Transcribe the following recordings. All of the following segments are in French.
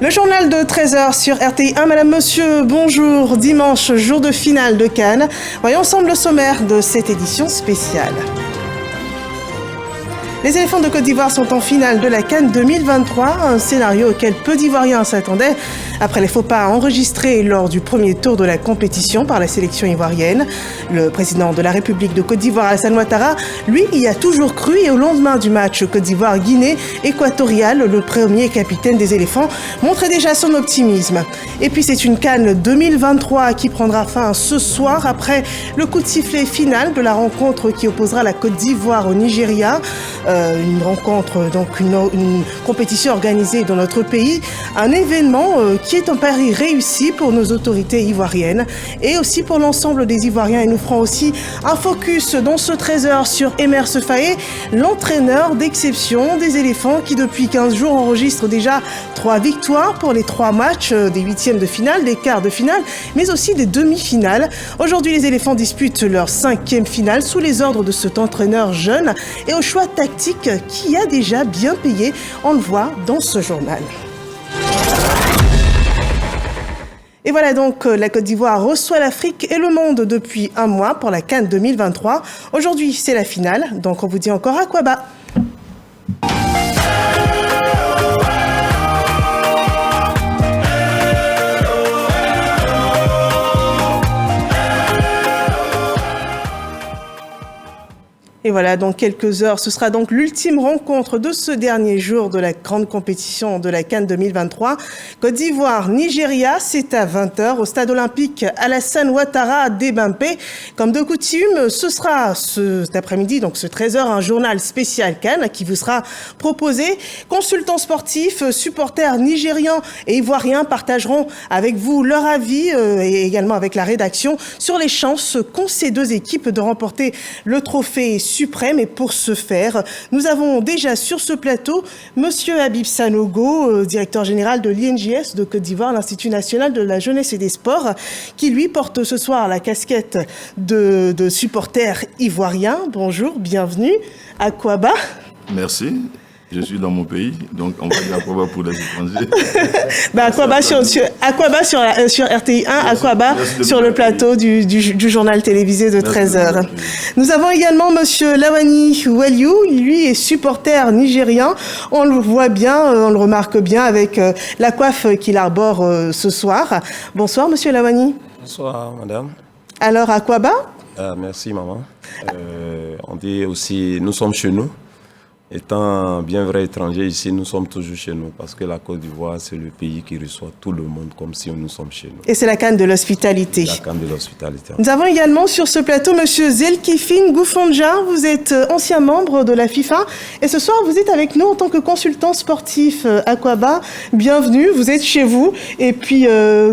Le journal de 13h sur RTI1. Madame, monsieur, bonjour. Dimanche, jour de finale de Cannes. Voyons ensemble le sommaire de cette édition spéciale. Les éléphants de Côte d'Ivoire sont en finale de la Cannes 2023, un scénario auquel peu d'Ivoiriens s'attendaient après les faux pas enregistrés lors du premier tour de la compétition par la sélection ivoirienne. Le président de la République de Côte d'Ivoire, Alassane Ouattara, lui, y a toujours cru et au lendemain du match Côte d'Ivoire-Guinée équatoriale, le premier capitaine des éléphants montrait déjà son optimisme. Et puis c'est une Cannes 2023 qui prendra fin ce soir après le coup de sifflet final de la rencontre qui opposera la Côte d'Ivoire au Nigeria. Une rencontre, donc une compétition organisée dans notre pays, un événement qui est un pari réussi pour nos autorités ivoiriennes et aussi pour l'ensemble des Ivoiriens. Et nous ferons aussi un focus dans ce 13h sur Emer Sefaé, l'entraîneur d'exception des éléphants qui depuis 15 jours enregistre déjà 3 victoires pour les 3 matchs des huitièmes de finale, des quarts de finale, mais aussi des demi-finales. Aujourd'hui, les éléphants disputent leur 5e finale sous les ordres de cet entraîneur jeune et au choix tactique qui a déjà bien payé. On le voit dans ce journal. Et voilà donc, la Côte d'Ivoire reçoit l'Afrique et le monde depuis un mois pour la Cannes 2023. Aujourd'hui, c'est la finale, donc on vous dit encore Akwaba. Et voilà, dans quelques heures, ce sera donc l'ultime rencontre de ce dernier jour de la grande compétition de la Cannes 2023. Côte d'Ivoire, Nigeria, c'est à 20h au stade olympique Alassane Ouattara d'Ebimpé. Comme de coutume, ce sera cet après-midi, donc ce 13h, un journal spécial Cannes qui vous sera proposé. Consultants sportifs, supporters nigérians et ivoiriens partageront avec vous leur avis et également avec la rédaction sur les chances qu'ont ces deux équipes de remporter le trophée suprême. Et pour ce faire, nous avons déjà sur ce plateau Monsieur Habib Sanogo, directeur général de l'INJS de Côte d'Ivoire, l'Institut national de la jeunesse et des sports, qui lui porte ce soir la casquette de supporter ivoirien. Bonjour, bienvenue. Akwaba. Merci. Je suis dans mon pays, donc on va dire Akwaba pour les étrangers. Akwaba sur RTI1, Akwaba sur le plateau du journal télévisé de 13h. Nous avons également Monsieur Lawani Waliou, lui est supporter nigérien. On le voit bien, on le remarque bien avec la coiffe qu'il arbore ce soir. Bonsoir Monsieur Lawani. Bonsoir madame. Alors Akwaba. Merci maman. On dit aussi, nous sommes chez nous. Étant bien vrai étranger ici, nous sommes toujours chez nous parce que la Côte d'Ivoire, c'est le pays qui reçoit tout le monde comme si nous sommes chez nous. Et c'est la Cannes de l'hospitalité. La Cannes de l'hospitalité. Nous avons également sur ce plateau Monsieur Zelkifine Goufonja. Vous êtes ancien membre de la FIFA et ce soir vous êtes avec nous en tant que consultant sportif Akwaba. Bienvenue, vous êtes chez vous. Et puis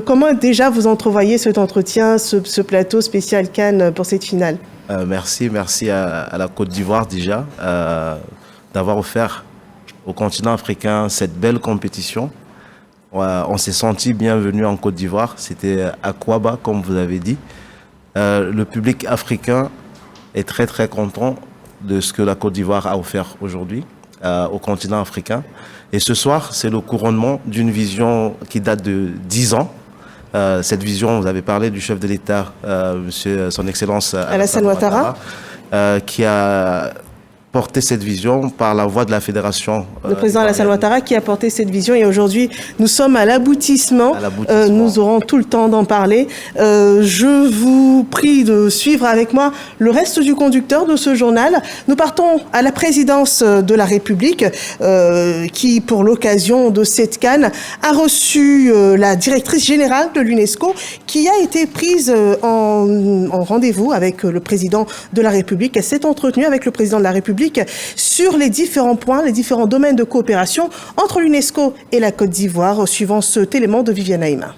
comment déjà vous entrevoyez cet entretien, ce plateau spécial Cannes pour cette finale? Merci à la Côte d'Ivoire déjà. D'avoir offert au continent africain cette belle compétition. On s'est senti bienvenus en Côte d'Ivoire. C'était Akwaba, comme vous avez dit. Le public africain est très très content de ce que la Côte d'Ivoire a offert aujourd'hui au continent africain. Et ce soir, c'est le couronnement d'une vision qui date de 10 ans. Cette vision, vous avez parlé du chef de l'État, Monsieur, Son Excellence Alassane Ouattara, qui a porter cette vision par la voix de la fédération. Le président Alassane Ouattara qui a porté cette vision et aujourd'hui nous sommes à l'aboutissement. Nous aurons tout le temps d'en parler. Je vous prie de suivre avec moi le reste du conducteur de ce journal. Nous partons à la présidence de la République qui, pour l'occasion de cette Cannes, a reçu la directrice générale de l'UNESCO qui a été prise en rendez-vous avec le président de la République. Elle s'est entretenue avec le président de la République sur les différents points, les différents domaines de coopération entre l'UNESCO et la Côte d'Ivoire, suivant cet élément de Viviane Haïma.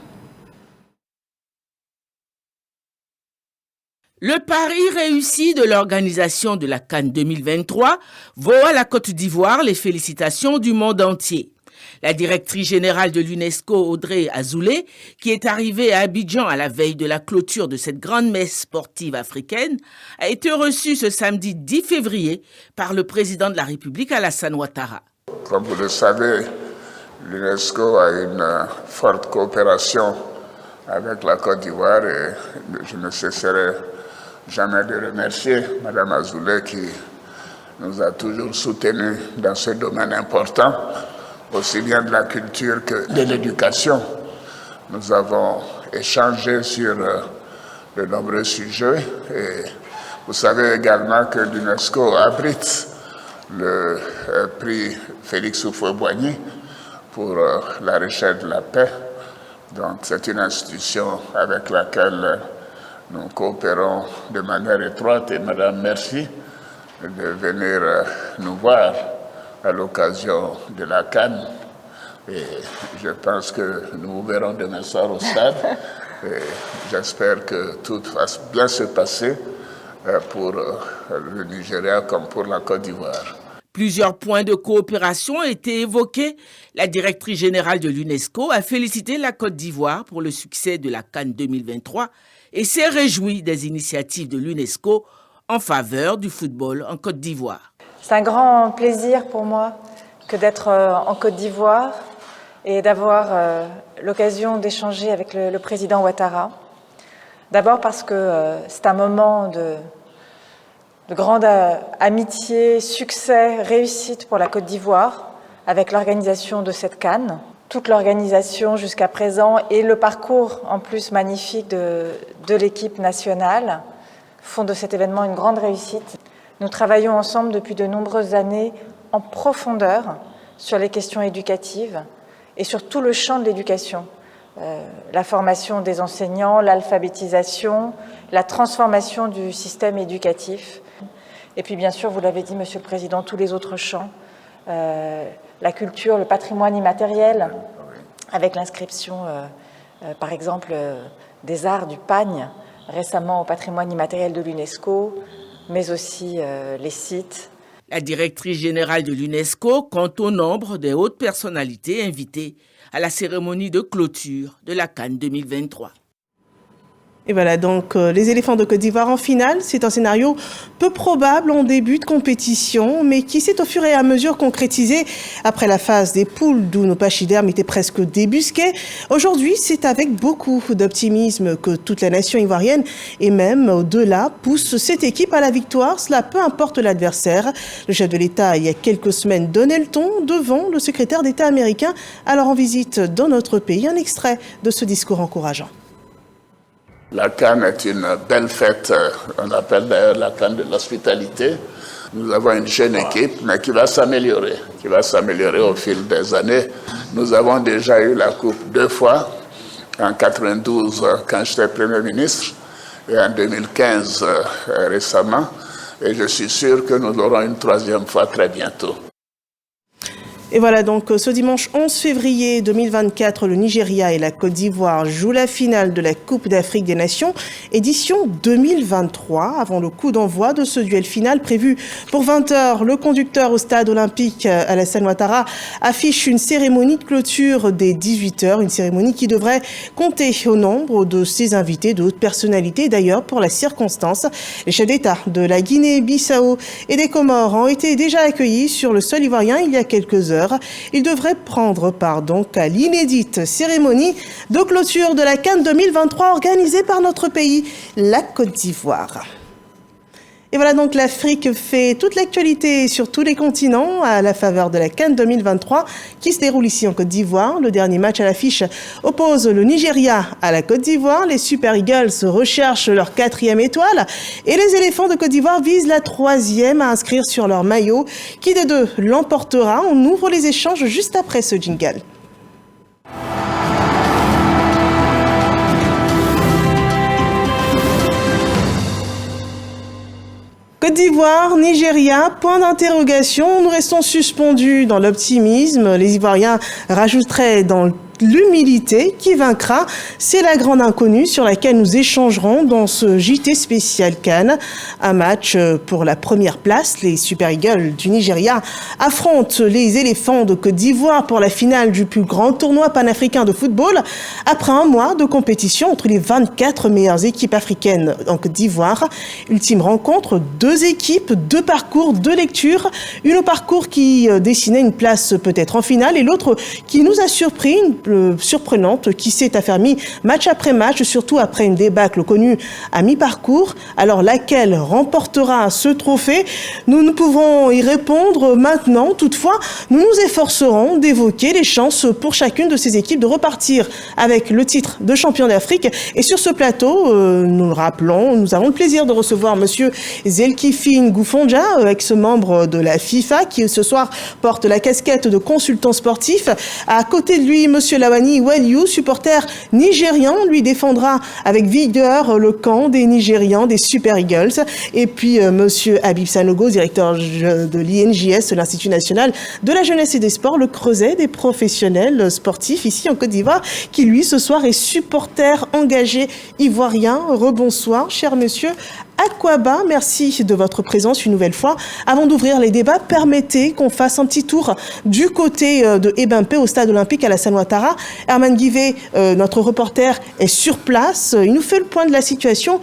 Le pari réussi de l'organisation de la Cannes 2023 vaut à la Côte d'Ivoire les félicitations du monde entier. La directrice générale de l'UNESCO, Audrey Azoulay, qui est arrivée à Abidjan à la veille de la clôture de cette grande messe sportive africaine, a été reçue ce samedi 10 février par le président de la République, Alassane Ouattara. Comme vous le savez, L'UNESCO a une forte coopération avec la Côte d'Ivoire et je ne cesserai jamais de remercier Mme Azoulay qui nous a toujours soutenus dans ce domaine important, aussi bien de la culture que de l'éducation. Nous avons échangé sur de nombreux sujets et vous savez également que l'UNESCO abrite le prix Félix Houphouët-Boigny pour la recherche de la paix. Donc c'est une institution avec laquelle nous coopérons de manière étroite et Madame, merci de venir nous voir à l'occasion de la CAN. Et je pense que nous vous verrons demain soir au stade. Et j'espère que tout va bien se passer pour le Nigeria comme pour la Côte d'Ivoire. Plusieurs points de coopération ont été évoqués. La directrice générale de l'UNESCO a félicité la Côte d'Ivoire pour le succès de la CAN 2023 et s'est réjouie des initiatives de l'UNESCO en faveur du football en Côte d'Ivoire. C'est un grand plaisir pour moi que d'être en Côte d'Ivoire et d'avoir l'occasion d'échanger avec le président Ouattara. D'abord parce que c'est un moment de grande amitié, succès, réussite pour la Côte d'Ivoire avec l'organisation de cette CAN. Toute l'organisation jusqu'à présent et le parcours en plus magnifique de l'équipe nationale font de cet événement une grande réussite. Nous travaillons ensemble depuis de nombreuses années en profondeur sur les questions éducatives et sur tout le champ de l'éducation. La formation des enseignants, l'alphabétisation, la transformation du système éducatif. Et puis bien sûr, vous l'avez dit, Monsieur le Président, tous les autres champs, la culture, le patrimoine immatériel, avec l'inscription, par exemple, des arts du pagne, récemment au patrimoine immatériel de l'UNESCO, mais aussi les sites. La directrice générale de l'UNESCO compte au nombre des hautes personnalités invitées à la cérémonie de clôture de la CAN 2023. Et voilà donc les éléphants de Côte d'Ivoire en finale. C'est un scénario peu probable en début de compétition, mais qui s'est au fur et à mesure concrétisé après la phase des poules d'où nos pachydermes étaient presque débusqués. Aujourd'hui, c'est avec beaucoup d'optimisme que toute la nation ivoirienne et même au-delà pousse cette équipe à la victoire. Cela peu importe l'adversaire. Le chef de l'État, il y a quelques semaines, donnait le ton devant le secrétaire d'État américain alors en visite dans notre pays. Un extrait de ce discours encourageant. La CAN est une belle fête, on appelle d'ailleurs la CAN de l'hospitalité. Nous avons une jeune équipe, mais qui va s'améliorer au fil des années. Nous avons déjà eu la Coupe 2 fois, en 92 quand j'étais Premier ministre, et en 2015 récemment. Et je suis sûr que nous l'aurons une 3e fois très bientôt. Et voilà donc ce dimanche 11 février 2024, le Nigeria et la Côte d'Ivoire jouent la finale de la Coupe d'Afrique des Nations, édition 2023. Avant le coup d'envoi de ce duel final prévu pour 20h, le conducteur au stade olympique Alassane Ouattara affiche une cérémonie de clôture dès 18h, une cérémonie qui devrait compter au nombre de ses invités, de hautes personnalités. D'ailleurs, pour la circonstance, les chefs d'État de la Guinée-Bissau et des Comores ont été déjà accueillis sur le sol ivoirien il y a quelques heures. Il devrait prendre part donc à l'inédite cérémonie de clôture de la CAN 2023 organisée par notre pays, la Côte d'Ivoire. Et voilà donc l'Afrique fait toute l'actualité sur tous les continents à la faveur de la CAN 2023 qui se déroule ici en Côte d'Ivoire. Le dernier match à l'affiche oppose le Nigeria à la Côte d'Ivoire. Les Super Eagles recherchent leur 4e étoile et les éléphants de Côte d'Ivoire visent la 3e à inscrire sur leur maillot. Qui des deux l'emportera? On ouvre les échanges juste après ce jingle. Côte d'Ivoire, Nigeria, point d'interrogation. Nous restons suspendus dans l'optimisme. Les Ivoiriens rajouteraient dans l'humilité qui vaincra? C'est la grande inconnue sur laquelle nous échangerons dans ce JT spécial CAN. Un match pour la première place. Les Super Eagles du Nigeria affrontent les éléphants de Côte d'Ivoire pour la finale du plus grand tournoi panafricain de football. Après un mois de compétition entre les 24 meilleures équipes africaines en Côte d'Ivoire. Ultime rencontre, 2 équipes, 2 parcours, 2 lectures. Une au parcours qui dessinait une place peut-être en finale et l'autre qui nous a surpris, surprenante, qui s'est affermie match après match, surtout après une débâcle connue à mi-parcours. Alors laquelle remportera ce trophée? Nous ne pouvons y répondre maintenant. Toutefois, nous nous efforcerons d'évoquer les chances pour chacune de ces équipes de repartir avec le titre de champion d'Afrique. Et sur ce plateau, nous le rappelons, nous avons le plaisir de recevoir monsieur Zelkifli Ngoufonja, ex-membre de la FIFA, qui ce soir porte la casquette de consultant sportif. À côté de lui, monsieur Lawani Waliou, supporter nigérian, lui défendra avec vigueur le camp des Nigérians, des Super Eagles. Et puis monsieur Habib Sanogo, directeur de l'INJS, l'Institut national de la jeunesse et des sports, le creuset des professionnels sportifs ici en Côte d'Ivoire, qui lui ce soir est supporter engagé ivoirien. Rebonsoir, cher monsieur Akwaba, merci de votre présence une nouvelle fois. Avant d'ouvrir les débats, permettez qu'on fasse un petit tour du côté de Ebimpe au stade olympique Alassane Ouattara. Herman Guivet, notre reporter, est sur place. Il nous fait le point de la situation.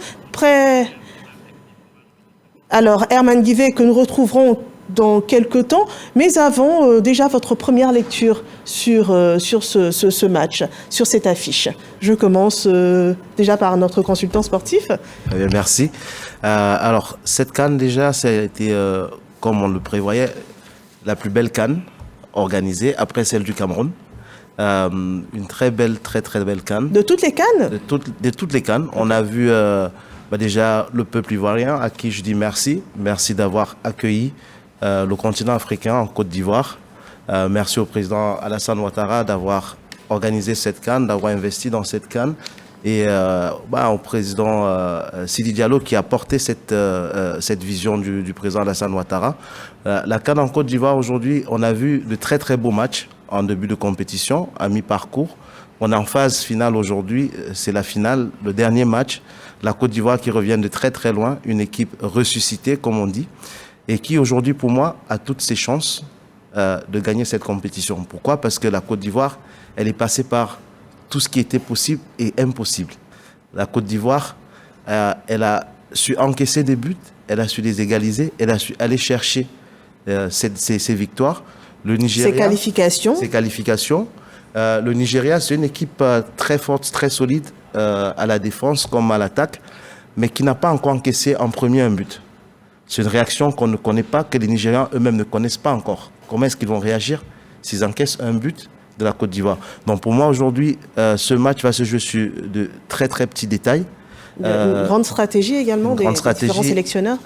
Alors, Herman Guivet, que nous retrouverons dans quelques temps, mais avant déjà votre première lecture sur ce match, sur cette affiche. Je commence déjà par notre consultant sportif. Merci. Alors, cette CAN déjà, ça a été, comme on le prévoyait, la plus belle CAN organisée après celle du Cameroun. Une très belle CAN. De toutes les CAN? De toutes les CAN. On a vu déjà le peuple ivoirien, à qui je dis merci. Merci d'avoir accueilli le continent africain en Côte d'Ivoire. Merci au président Alassane Ouattara d'avoir organisé cette CAN, d'avoir investi dans cette CAN. Et au président Sidi Diallo qui a porté cette vision du président Alassane Ouattara. La CAN en Côte d'Ivoire aujourd'hui, on a vu de très très beaux matchs en début de compétition, à mi-parcours. On est en phase finale aujourd'hui, c'est la finale, le dernier match. La Côte d'Ivoire qui revient de très très loin, une équipe ressuscitée comme on dit, et qui aujourd'hui pour moi a toutes ses chances de gagner cette compétition. Pourquoi? Parce que la Côte d'Ivoire, elle est passée par tout ce qui était possible et impossible. La Côte d'Ivoire, elle a su encaisser des buts, elle a su les égaliser, elle a su aller chercher ces victoires. Le Nigeria, ses qualifications. Le Nigeria, c'est une équipe très forte, très solide à la défense comme à l'attaque, mais qui n'a pas encore encaissé en premier un but. C'est une réaction qu'on ne connaît pas, que les Nigérians eux-mêmes ne connaissent pas encore. Comment est-ce qu'ils vont réagir s'ils encaissent un but de la Côte d'Ivoire? Donc pour moi aujourd'hui, ce match va se jouer sur de très très petits détails. Une grande stratégie également des différents sélectionneurs.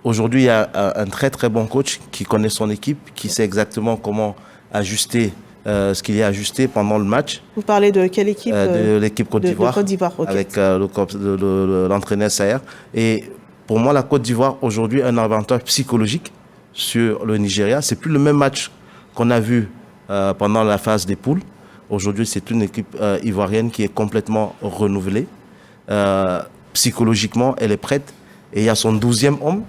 Aujourd'hui, il y a un très très bon coach qui connaît son équipe, qui sait exactement comment ajuster ce qu'il y a ajusté pendant le match. Vous parlez de quelle équipe? De l'équipe Côte d'Ivoire, okay. Avec l'entraîneur Saher. Et pour moi, la Côte d'Ivoire aujourd'hui a un avantage psychologique sur le Nigeria. C'est plus le même match qu'on a vu pendant la phase des poules. Aujourd'hui, c'est une équipe ivoirienne qui est complètement renouvelée. Psychologiquement, elle est prête. Et il y a son 12e homme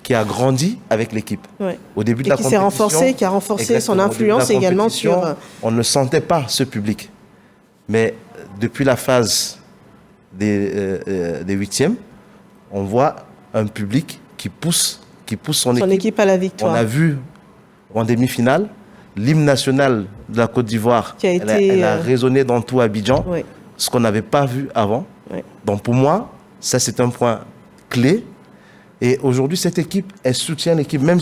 qui a grandi avec l'équipe. Ouais. Au début de la compétition, qui a renforcé son influence également sur... On ne sentait pas ce public. Mais depuis la phase des 8e, on voit un public qui pousse son équipe à la victoire. On a vu en demi-finale, l'hymne national de la Côte d'Ivoire, elle a résonné dans tout Abidjan, oui. Ce qu'on n'avait pas vu avant. Oui. Donc pour moi, ça c'est un point clé. Et aujourd'hui, cette équipe, elle soutient l'équipe, même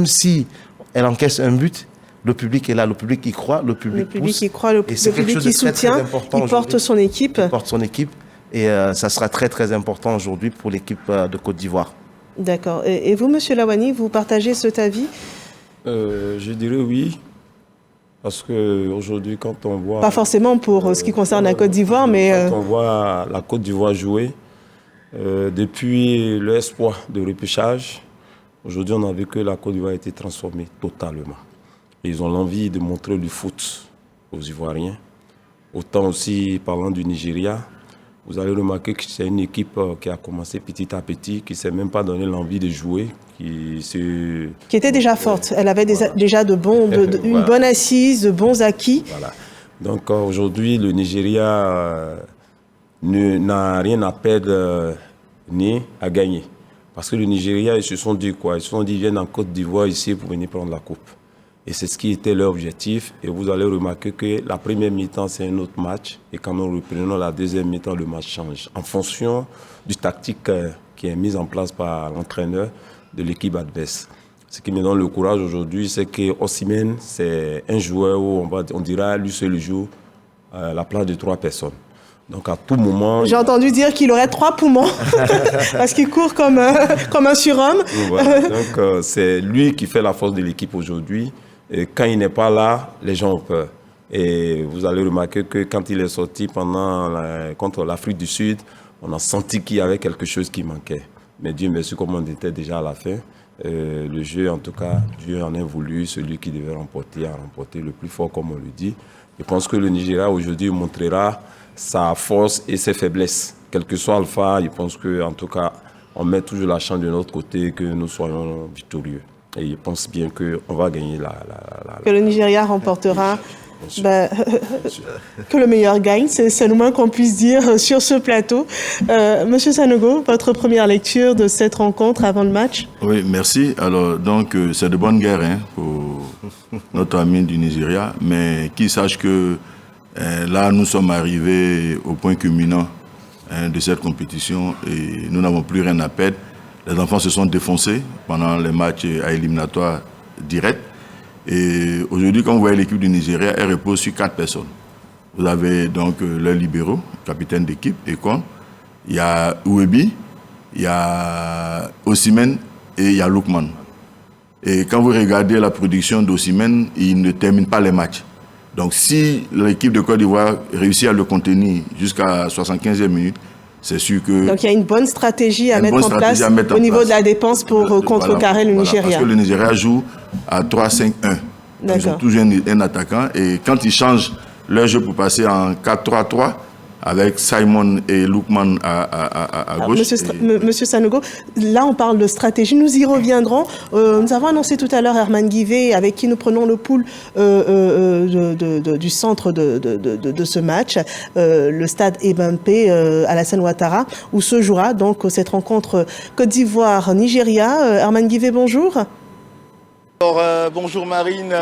si elle encaisse un but, le public est là, le public y croit, le public pousse. Y croit, le public qui soutient, il porte son équipe. Il porte son équipe. Et ça sera très très important aujourd'hui pour l'équipe de Côte d'Ivoire. D'accord. Et vous, monsieur Lawani, vous partagez cet avis? Je dirais oui. Parce qu'aujourd'hui, quand on voit... Pas forcément pour ce qui concerne la Côte d'Ivoire, mais... Quand on voit la Côte d'Ivoire jouer, depuis l'espoir de repêchage, aujourd'hui, on a vu que la Côte d'Ivoire a été transformée totalement. Et ils ont l'envie de montrer du foot. aux Ivoiriens. Autant aussi, parlant du Nigeria, vous allez remarquer que c'est une équipe qui a commencé petit à petit, qui ne s'est même pas donné l'envie de jouer. Qui était déjà forte. Elle avait déjà une bonne assise, de bons acquis. Voilà. Donc aujourd'hui, le Nigeria n'a rien à perdre ni à gagner. Parce que le Nigeria, ils se sont dit quoi? Ils se sont dit, ils viennent en Côte d'Ivoire ici pour venir prendre la coupe. Et c'est ce qui était leur objectif. Et vous allez remarquer que la première mi-temps, c'est un autre match. Et quand nous reprenons la deuxième mi-temps, le match change. En fonction du tactique qui est mise en place par l'entraîneur de l'équipe adverse. Ce qui me donne le courage aujourd'hui, c'est que Osimhen, c'est un joueur où on dira, lui seul joue la place de 3 personnes. Donc à tout moment... J'ai entendu dire qu'il aurait 3 poumons, parce qu'il court comme un surhomme. Voilà. Donc c'est lui qui fait la force de l'équipe aujourd'hui. Et quand il n'est pas là, les gens ont peur. Et vous allez remarquer que quand il est sorti contre l'Afrique du Sud, on a senti qu'il y avait quelque chose qui manquait. Mais Dieu merci, comme on était déjà à la fin, le jeu, en tout cas, Dieu en a voulu, celui qui devait remporter a remporté le plus fort, comme on le dit. Je pense que le Nigeria aujourd'hui montrera sa force et ses faiblesses. Quel que soit Alpha, je pense qu'en tout cas, on met toujours la chance de notre côté et que nous soyons victorieux. Et je pense bien qu'on va gagner que le Nigeria remportera. Que le meilleur gagne, c'est le moins qu'on puisse dire sur ce plateau. Monsieur Sanogo, votre première lecture de cette rencontre avant le match? Oui, merci. Alors, donc, c'est de bonne guerre pour notre ami du Nigeria, mais qu'il sache que là, nous sommes arrivés au point culminant de cette compétition et nous n'avons plus rien à perdre. Les enfants se sont défoncés pendant les matchs à éliminatoire direct. Et aujourd'hui, quand vous voyez l'équipe du Nigeria, elle repose sur 4 personnes. Vous avez donc leurs libéraux, capitaine d'équipe, Ekon. Il y a Ouebi, il y a Osimhen et il y a Lookman. Et quand vous regardez la production d'Osimhen, il ne termine pas les matchs. Donc si l'équipe de Côte d'Ivoire réussit à le contenir jusqu'à 75e minute, c'est sûr que... Donc il y a une bonne stratégie à mettre en place au niveau de la dépense pour contrecarrer le Nigeria. Parce que le Nigeria joue à 3-5-1. Ils ont toujours un attaquant et quand ils changent leur jeu pour passer en 4-3-3 avec Simon et Lookman à gauche. Monsieur Sanogo, là on parle de stratégie, nous y reviendrons. Nous avons annoncé tout à l'heure Herman Guivet avec qui nous prenons le pouls du centre de ce match, le stade Ebimpe Alassane Ouattara, où se jouera donc cette rencontre Côte d'Ivoire-Nigeria. Herman Guivet, bonjour. Alors, bonjour Marine,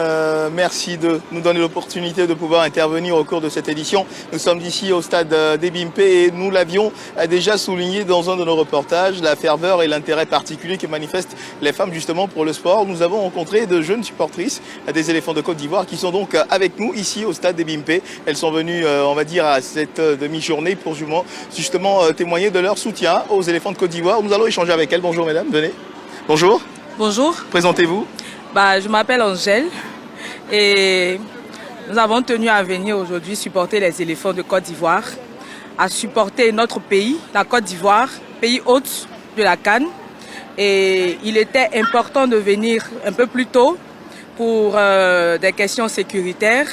merci de nous donner l'opportunité de pouvoir intervenir au cours de cette édition. Nous sommes ici au stade d'Ebimpe et nous l'avions déjà souligné dans un de nos reportages, la ferveur et l'intérêt particulier que manifestent les femmes justement pour le sport. Nous avons rencontré de jeunes supportrices des éléphants de Côte d'Ivoire qui sont donc avec nous ici au stade d'Ebimpe. Elles sont venues, on va dire, à cette demi-journée pour justement témoigner de leur soutien aux éléphants de Côte d'Ivoire. Nous allons échanger avec elles. Bonjour mesdames, venez. Bonjour. Bonjour. Présentez-vous. Je m'appelle Angèle et nous avons tenu à venir aujourd'hui supporter les éléphants de Côte d'Ivoire, à supporter notre pays, la Côte d'Ivoire, pays hôte de la CAN. Et il était important de venir un peu plus tôt pour des questions sécuritaires,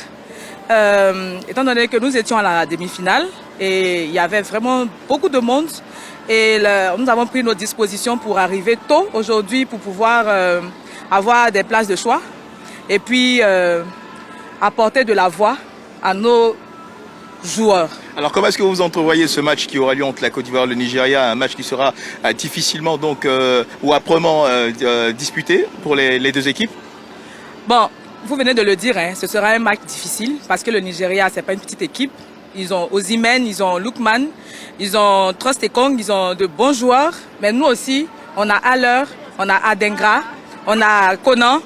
étant donné que nous étions à la demi-finale et il y avait vraiment beaucoup de monde. Et nous avons pris nos dispositions pour arriver tôt aujourd'hui pour pouvoir avoir des places de choix et puis apporter de la voix à nos joueurs. Alors comment est-ce que vous entrevoyez ce match qui aura lieu entre la Côte d'Ivoire et le Nigeria, un match qui sera difficilement donc ou âprement disputé pour les deux équipes? Bon, vous venez de le dire, ce sera un match difficile parce que le Nigeria, c'est pas une petite équipe. Ils ont Osimhen, ils ont Lookman, ils ont Trostekong, ils ont de bons joueurs. Mais nous aussi, on a Haller, on a Adengra, on a Conan,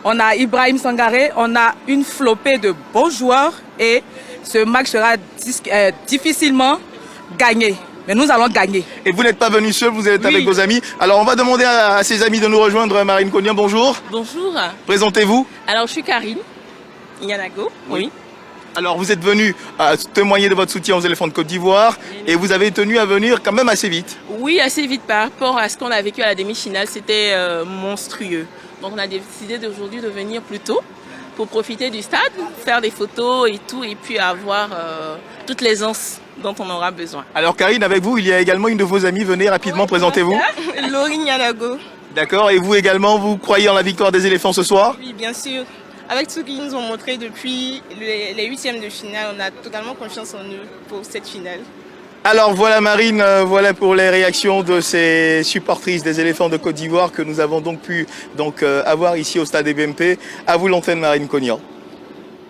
on a Ibrahim Sangaré, on a une flopée de bons joueurs et ce match sera difficilement gagné. Mais nous allons gagner. Et vous n'êtes pas venu seul, vous êtes avec vos amis. Alors on va demander à ses amis de nous rejoindre. Marine Cognan, bonjour. Bonjour. Présentez-vous. Alors je suis Karine Yanago. Oui. Alors vous êtes venu témoigner de votre soutien aux éléphants de Côte d'Ivoire et vous avez tenu à venir quand même assez vite. Oui, assez vite par rapport à ce qu'on a vécu à la demi-finale, c'était monstrueux. Donc on a décidé d'aujourd'hui de venir plus tôt pour profiter du stade, faire des photos et tout, et puis avoir toute l'aisance dont on aura besoin. Alors Karine, avec vous, il y a également une de vos amies. Venez rapidement, présentez-vous. Laurie Nyanago. D'accord, et vous également, vous croyez en la victoire des éléphants ce soir? Oui, bien sûr. Avec tout ce qu'ils nous ont montré depuis les huitièmes de finale, on a totalement confiance en eux pour cette finale. Alors voilà Marine, voilà pour les réactions de ces supportrices des éléphants de Côte d'Ivoire que nous avons donc pu avoir ici au stade des BMP. À vous l'antenne Marine Cognan.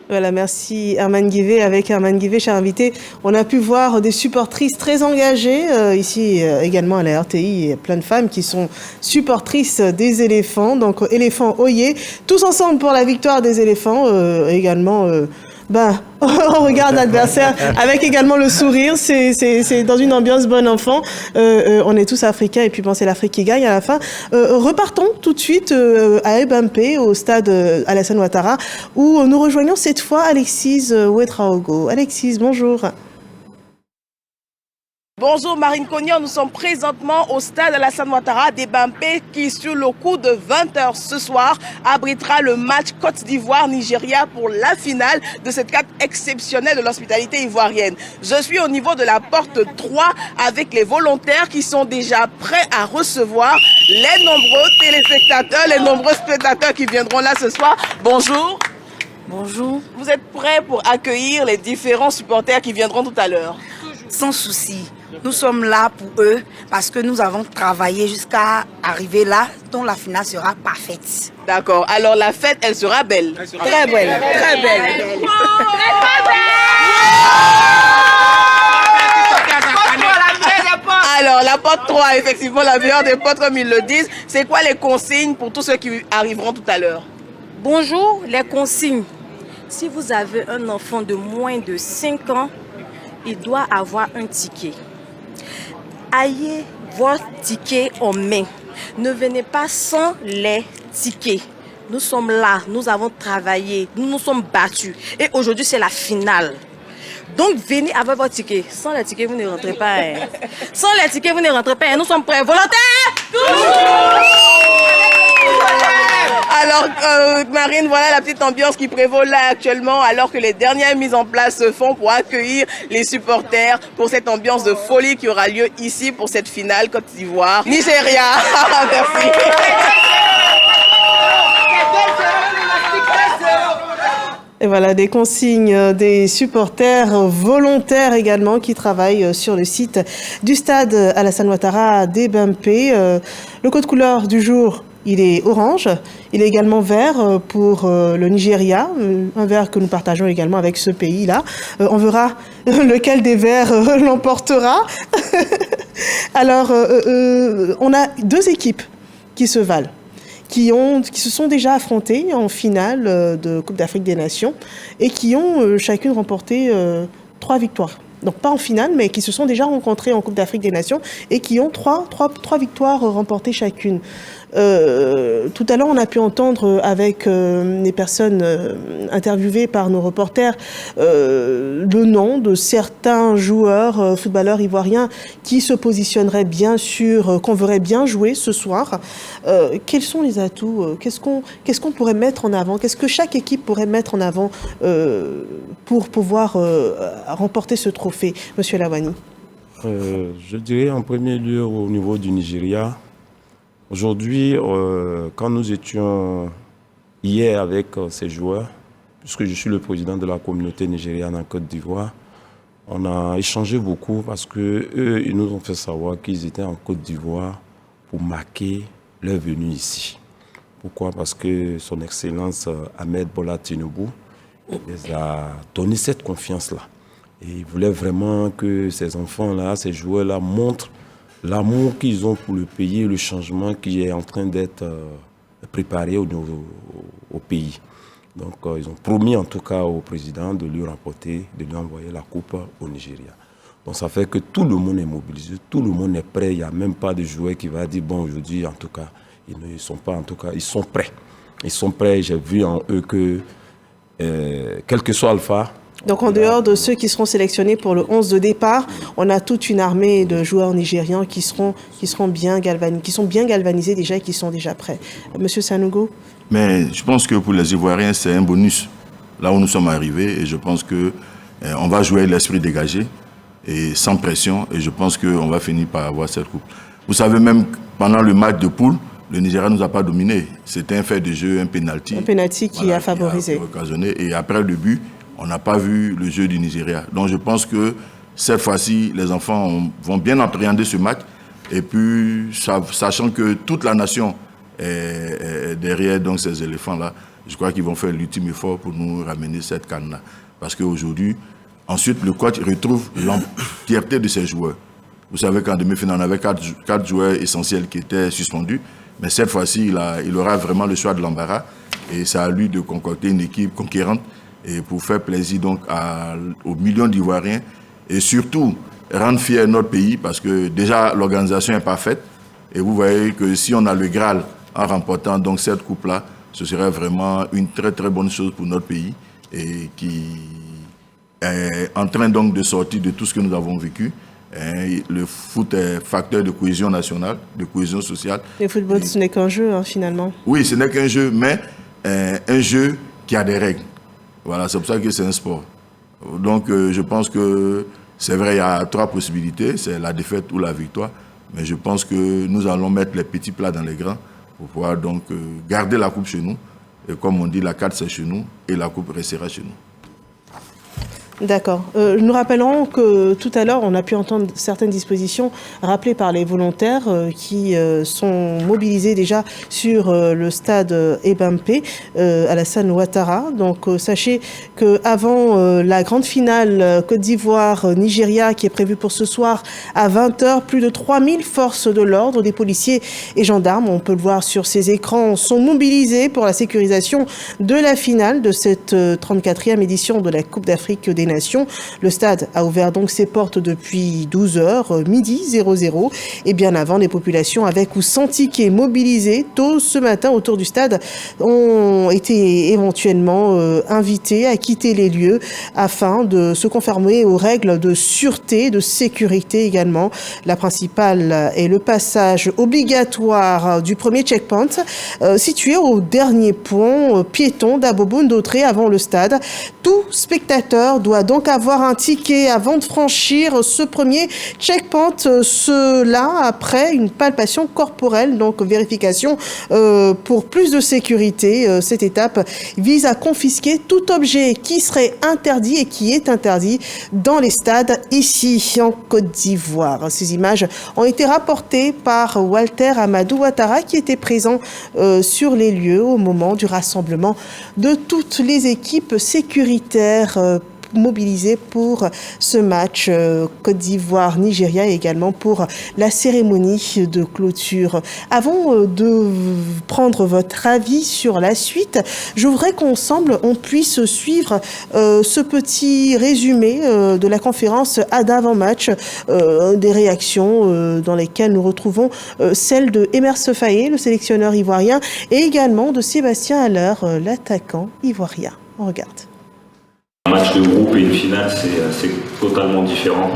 Voilà, merci Herman Guivet. Avec Herman Guivet, cher invité, on a pu voir des supportrices très engagées. Ici également à la RTI, il y a plein de femmes qui sont supportrices des éléphants. Donc éléphants Oyez, tous ensemble pour la victoire des éléphants. Également, on regarde l'adversaire avec également le sourire. C'est dans une ambiance bon enfant. On est tous africains et puis c'est l'Afrique qui gagne à la fin. Repartons tout de suite à Ebampe, au stade Alassane Ouattara, où nous rejoignons cette fois Alexis Ouedraogo. Alexis, bonjour. Bonjour Marine Cognan, nous sommes présentement au stade Alassane Ouattara d'Ebampe qui, sur le coup de 20h ce soir, abritera le match Côte d'Ivoire-Nigeria pour la finale de cette carte exceptionnelle de l'hospitalité ivoirienne. Je suis au niveau de la porte 3 avec les volontaires qui sont déjà prêts à recevoir les nombreux téléspectateurs, les nombreux spectateurs qui viendront là ce soir. Bonjour. Bonjour. Vous êtes prêts pour accueillir les différents supporters qui viendront tout à l'heure? Sans souci. Nous sommes là pour eux parce que nous avons travaillé jusqu'à arriver là, dont la finale sera parfaite. D'accord. Alors la fête, elle sera belle. Très belle. Très belle. Alors la porte 3, effectivement, la meilleure des portes comme ils le disent. C'est quoi les consignes pour tous ceux qui arriveront tout à l'heure? Bonjour, les consignes. Si vous avez un enfant de moins de 5 ans, il doit avoir un ticket. Ayez votre ticket en main. Ne venez pas sans les tickets. Nous sommes là, nous avons travaillé, nous nous sommes battus. Et aujourd'hui, c'est la finale. Donc, venez avec votre ticket. Sans les tickets, vous ne rentrez pas. Sans les tickets, vous ne rentrez pas. Nous sommes prêts. Volontaires? Alors, Marine, voilà la petite ambiance qui prévaut là actuellement, alors que les dernières mises en place se font pour accueillir les supporters pour cette ambiance de folie qui aura lieu ici pour cette finale Côte d'Ivoire-Nigeria. Merci. Et voilà, des consignes des supporters volontaires également qui travaillent sur le site du stade Alassane Ouattara d'Ebampe. Le code couleur du jour, il est orange. Il est également vert pour le Nigeria, un vert que nous partageons également avec ce pays-là. On verra lequel des verts l'emportera. Alors, on a deux équipes qui se valent, qui se sont déjà affrontées en finale de Coupe d'Afrique des Nations et qui ont chacune remporté 3 victoires. Donc pas en finale, mais qui se sont déjà rencontrées en Coupe d'Afrique des Nations et qui ont trois victoires remportées chacune. Tout à l'heure, on a pu entendre avec les personnes interviewées par nos reporters le nom de certains joueurs, footballeurs ivoiriens qui se positionneraient bien sûr, qu'on verrait bien jouer ce soir. Quels sont les atouts? Qu'est-ce qu'on pourrait mettre en avant? Qu'est-ce que chaque équipe pourrait mettre en avant pour pouvoir remporter ce trophée, Monsieur Lawani? Je dirais en premier lieu au niveau du Nigeria. Aujourd'hui, quand nous étions hier avec ces joueurs, puisque je suis le président de la communauté nigériane en Côte d'Ivoire, on a échangé beaucoup parce qu'eux, ils nous ont fait savoir qu'ils étaient en Côte d'Ivoire pour marquer leur venue ici. Pourquoi? Parce que son Excellence Ahmed Bola Tinubu les a donné cette confiance-là. Et il voulait vraiment que ces enfants-là, ces joueurs-là montrent l'amour qu'ils ont pour le pays et le changement qui est en train d'être préparé au pays. Donc, ils ont promis en tout cas au président de lui rapporter, de lui envoyer la coupe au Nigeria. Donc, ça fait que tout le monde est mobilisé, tout le monde est prêt. Il n'y a même pas de joueur qui va dire, bon, aujourd'hui, en tout cas, ils ne sont pas, en tout cas, ils sont prêts. Ils sont prêts. J'ai vu en eux que, quel que soit Alpha, Donc en dehors de ceux qui seront sélectionnés pour le 11 de départ, on a toute une armée de joueurs nigérians qui sont bien galvanisés déjà et qui sont déjà prêts. Monsieur Sanogo? Mais je pense que pour les Ivoiriens, c'est un bonus. Là où nous sommes arrivés, et je pense qu'on va jouer l'esprit dégagé et sans pression, et je pense qu'on va finir par avoir cette coupe. Vous savez, même pendant le match de poule, le Nigeria ne nous a pas dominé. C'était un fait de jeu, un penalty. Un penalty qui a favorisé. Et après le but, on n'a pas vu le jeu du Nigeria. Donc je pense que cette fois-ci, les enfants vont bien appréhender ce match. Et puis, sachant que toute la nation est derrière donc, ces éléphants-là, je crois qu'ils vont faire l'ultime effort pour nous ramener cette canne-là. Parce qu'aujourd'hui, ensuite, le coach retrouve l'entièreté de ses joueurs. Vous savez qu'en demi-finale, on avait 4 joueurs essentiels qui étaient suspendus. Mais cette fois-ci, il aura vraiment le choix de l'embarras. Et c'est à lui de concocter une équipe conquérante et pour faire plaisir donc aux millions d'Ivoiriens. Et surtout, rendre fier notre pays parce que déjà, l'organisation est parfaite. Et vous voyez que si on a le Graal en remportant donc cette coupe-là, ce serait vraiment une très très bonne chose pour notre pays et qui est en train donc de sortir de tout ce que nous avons vécu. Et le foot est facteur de cohésion nationale, de cohésion sociale. Le football, ce n'est qu'un jeu, finalement. Oui, ce n'est qu'un jeu, mais un jeu qui a des règles. Voilà, c'est pour ça que c'est un sport. Donc, je pense que c'est vrai, il y a 3 possibilités, c'est la défaite ou la victoire. Mais je pense que nous allons mettre les petits plats dans les grands pour pouvoir donc garder la coupe chez nous. Et comme on dit, la carte c'est chez nous et la coupe restera chez nous. D'accord. Nous rappellerons que tout à l'heure, on a pu entendre certaines dispositions rappelées par les volontaires qui sont mobilisés déjà sur le stade Ebampe, Alassane Ouattara. Donc, sachez qu'avant la grande finale Côte d'Ivoire-Nigeria qui est prévue pour ce soir à 20h, plus de 3000 forces de l'ordre, des policiers et gendarmes, on peut le voir sur ces écrans, sont mobilisés pour la sécurisation de la finale de cette 34e édition de la Coupe d'Afrique des Nations. Le stade a ouvert donc ses portes depuis 12h, midi 00, et bien avant, les populations avec ou sans ticket mobilisées tôt ce matin autour du stade ont été éventuellement invités à quitter les lieux afin de se conformer aux règles de sûreté, de sécurité également. La principale est le passage obligatoire du premier checkpoint situé au dernier pont piéton d'Abobo-Ndotré avant le stade. Tout spectateur doit donc avoir un ticket avant de franchir ce premier checkpoint, cela après une palpation corporelle, donc vérification pour plus de sécurité. Cette étape vise à confisquer tout objet qui serait interdit et qui est interdit dans les stades ici en Côte d'Ivoire. Ces images ont été rapportées par Walter Amadou Ouattara qui était présent sur les lieux au moment du rassemblement de toutes les équipes sécuritaires mobilisés pour ce match Côte d'Ivoire-Nigeria et également pour la cérémonie de clôture. Avant de prendre votre avis sur la suite, je voudrais qu'ensemble on puisse suivre ce petit résumé de la conférence d'avant-match, des réactions dans lesquelles nous retrouvons celle de Emerse Faé, le sélectionneur ivoirien, et également de Sébastien Haller, l'attaquant ivoirien. On regarde. Un match de groupe et une finale, c'est totalement différent.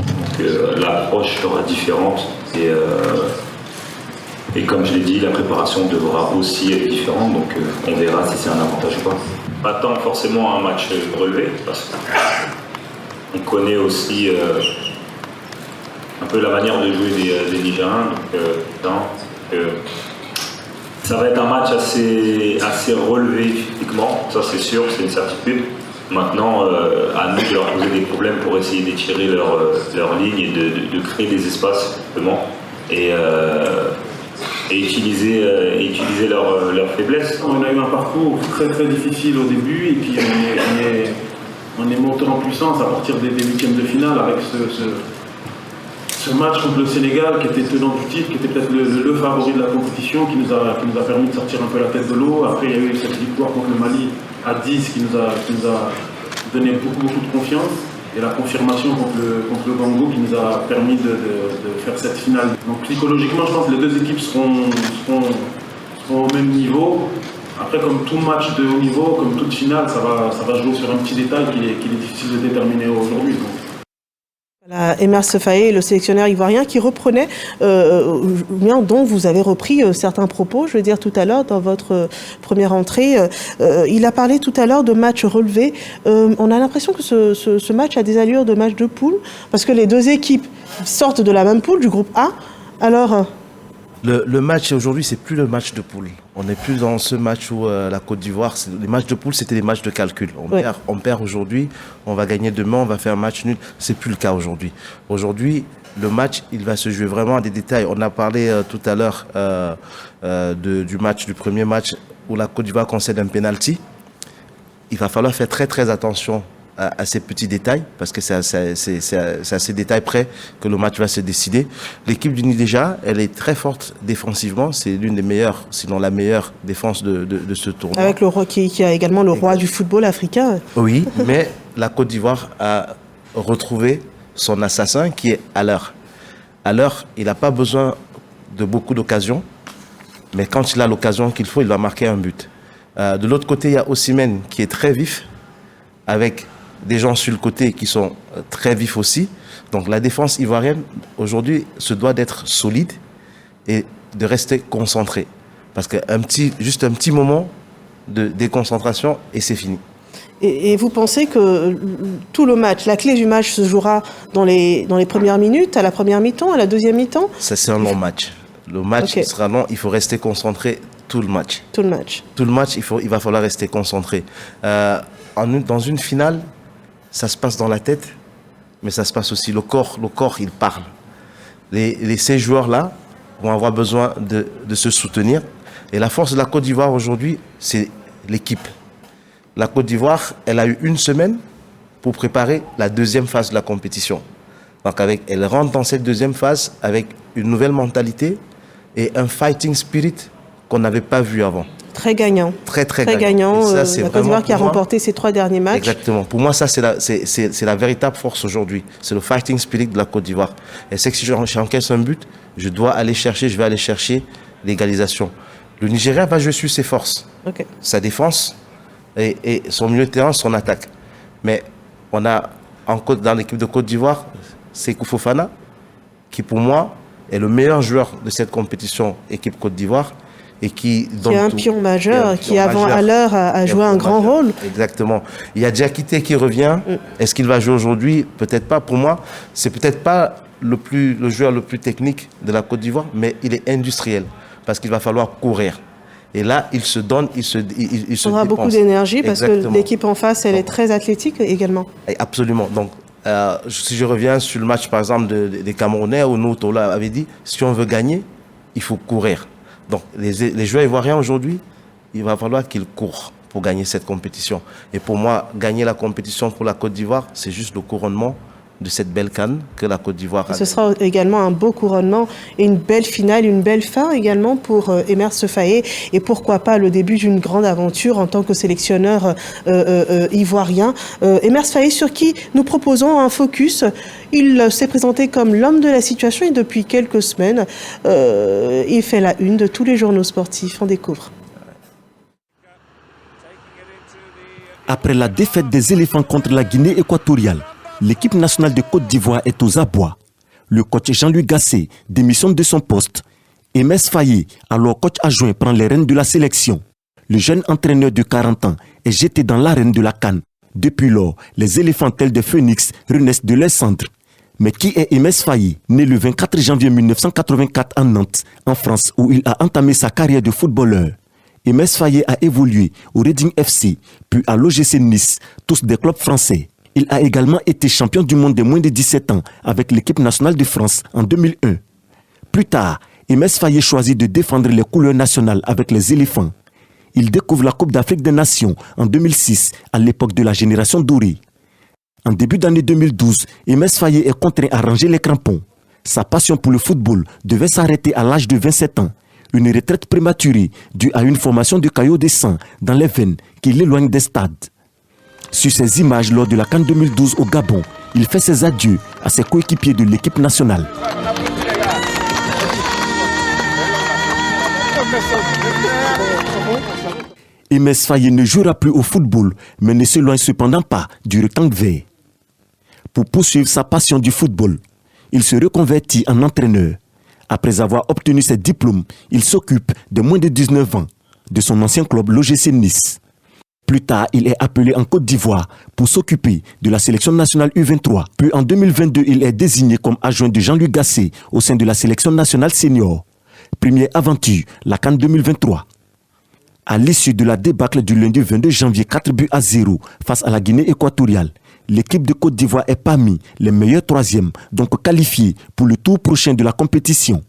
L'approche sera différente et comme je l'ai dit, la préparation devra aussi être différente. Donc on verra si c'est un avantage ou pas. Pas tant forcément un match relevé parce qu'on connaît aussi un peu la manière de jouer des Nigériens. Ça va être un match assez relevé physiquement, ça c'est sûr, c'est une certitude. Maintenant, à nous de leur poser des problèmes pour essayer d'étirer leur ligne et de créer des espaces, simplement, et utiliser leurs faiblesses. On a eu un parcours très très difficile au début, et puis on est monté en puissance à partir des 8e de finale avec ce match contre le Sénégal qui était tenant du titre, qui était peut-être le favori de la compétition, qui nous a permis de sortir un peu la tête de l'eau. Après, il y a eu cette victoire contre le Mali à 10 qui nous a donné beaucoup de confiance, et la confirmation contre le Congo qui nous a permis de faire cette finale. Donc psychologiquement, je pense que les deux équipes seront au même niveau. Après, comme tout match de haut niveau, comme toute finale, ça va jouer sur un petit détail qu'il est difficile de déterminer aujourd'hui. Voilà, Emers Faé, le sélectionneur ivoirien, qui reprenait, dont vous avez repris certains propos, je veux dire tout à l'heure, dans votre première entrée. Il a parlé tout à l'heure de match relevé. On a l'impression que ce match a des allures de match de poule, parce que les deux équipes sortent de la même poule, du groupe A. Alors... Le match aujourd'hui, c'est plus le match de poule. On n'est plus dans ce match où la Côte d'Ivoire, les matchs de poule, c'était des matchs de calcul. On perd aujourd'hui, on va gagner demain, on va faire un match nul. C'est plus le cas aujourd'hui. Aujourd'hui, le match, il va se jouer vraiment à des détails. On a parlé tout à l'heure du premier match où la Côte d'Ivoire concède un penalty. Il va falloir faire très très attention à ces petits détails, parce que c'est à ces détails près que le match va se décider. L'équipe du Nigeria, elle est très forte défensivement, c'est l'une des meilleures, sinon la meilleure défense de ce tournoi. Avec le roi qui a également le roi du football africain. Oui, mais la Côte d'Ivoire a retrouvé son assassin qui est à l'heure. À l'heure, il n'a pas besoin de beaucoup d'occasions, mais quand il a l'occasion qu'il faut, il va marquer un but. De l'autre côté, il y a Osimhen qui est très vif, avec des gens sur le côté qui sont très vifs aussi. Donc la défense ivoirienne, aujourd'hui, se doit d'être solide et de rester concentrée. Parce juste un petit moment de déconcentration et c'est fini. Et vous pensez que tout le match, la clé du match se jouera dans les premières minutes, à la première mi-temps, à la deuxième mi-temps ? Ça, c'est un long match. Le match sera long, il faut rester concentré tout le match. Tout le match. Tout le match, il va falloir rester concentré. Dans une finale, ça se passe dans la tête, mais ça se passe aussi le corps, il parle. Ces joueurs-là vont avoir besoin de se soutenir. Et la force de la Côte d'Ivoire aujourd'hui, c'est l'équipe. La Côte d'Ivoire, elle a eu une semaine pour préparer la deuxième phase de la compétition. Donc elle rentre dans cette deuxième phase avec une nouvelle mentalité et un fighting spirit qu'on n'avait pas vu avant. Très gagnant. Très gagnant. Ça, la Côte d'Ivoire qui a remporté ses 3 derniers matchs. Exactement. Pour moi, ça, c'est la véritable force aujourd'hui. C'est le fighting spirit de la Côte d'Ivoire. Et c'est que si j'encaisse un but, je vais aller chercher l'égalisation. Le Nigeria va jouer sur ses forces. Sa défense et son milieu de terrain, son attaque. Mais on a dans l'équipe de Côte d'Ivoire, Sékou Fofana, qui pour moi est le meilleur joueur de cette compétition équipe Côte d'Ivoire. Et qui est un pion majeur, qui avant à l'heure a joué un grand rôle. Exactement. Il y a Diakité qui revient. Est-ce qu'il va jouer aujourd'hui? Peut-être pas. Pour moi, c'est peut-être pas le joueur le plus technique de la Côte d'Ivoire, mais il est industriel parce qu'il va falloir courir. Et là, il se donne, il se aura beaucoup d'énergie parce que l'équipe en face, elle est très athlétique également. Absolument. Donc, si je reviens sur le match, par exemple, des Camerounais, où nous, Tola avait dit, si on veut gagner, il faut courir. Donc, les joueurs ivoiriens aujourd'hui, il va falloir qu'ils courent pour gagner cette compétition. Et pour moi, gagner la compétition pour la Côte d'Ivoire, c'est juste le couronnement de cette belle CAN que la Côte d'Ivoire a. Ce sera également un beau couronnement et une belle finale, une belle fin également pour Emers Faé et pourquoi pas le début d'une grande aventure en tant que sélectionneur ivoirien. Emers Faé sur qui nous proposons un focus. Il s'est présenté comme l'homme de la situation et depuis quelques semaines, il fait la une de tous les journaux sportifs. On découvre. Après la défaite des éléphants contre la Guinée équatoriale, l'équipe nationale de Côte d'Ivoire est aux abois. Le coach Jean-Louis Gasset démissionne de son poste. Emers Faé, alors coach adjoint, prend les rênes de la sélection. Le jeune entraîneur de 40 ans est jeté dans l'arène de la CAN. Depuis lors, les éléphants tels des phénix renaissent de leur centre. Mais qui est Emers Faé, né le 24 janvier 1984 à Nantes, en France, où il a entamé sa carrière de footballeur? Emers Faé a évolué au Reading FC, puis à l'OGC Nice, tous des clubs français. Il a également été champion du monde des moins de 17 ans avec l'équipe nationale de France en 2001. Plus tard, Emers Faé choisit de défendre les couleurs nationales avec les éléphants. Il découvre la Coupe d'Afrique des Nations en 2006, à l'époque de la génération dorée. En début d'année 2012, Emers Faé est contraint à ranger les crampons. Sa passion pour le football devait s'arrêter à l'âge de 27 ans. Une retraite prématurée due à une formation de caillots de sang dans les veines qui l'éloigne des stades. Sur ces images lors de la CAN 2012 au Gabon, il fait ses adieux à ses coéquipiers de l'équipe nationale. Emes Faye ne jouera plus au football, mais ne s'éloigne cependant pas du rectangle vert. Pour poursuivre sa passion du football, il se reconvertit en entraîneur. Après avoir obtenu ses diplômes, il s'occupe de moins de 19 ans de son ancien club, l'OGC Nice. Plus tard, il est appelé en Côte d'Ivoire pour s'occuper de la sélection nationale U23. Puis en 2022, il est désigné comme adjoint de Jean-Louis Gasset au sein de la sélection nationale senior. Première aventure, la CAN 2023. À l'issue de la débâcle du lundi 22 janvier 4-0 face à la Guinée équatoriale, l'équipe de Côte d'Ivoire est parmi les meilleurs troisièmes, donc qualifiés pour le tour prochain de la compétition.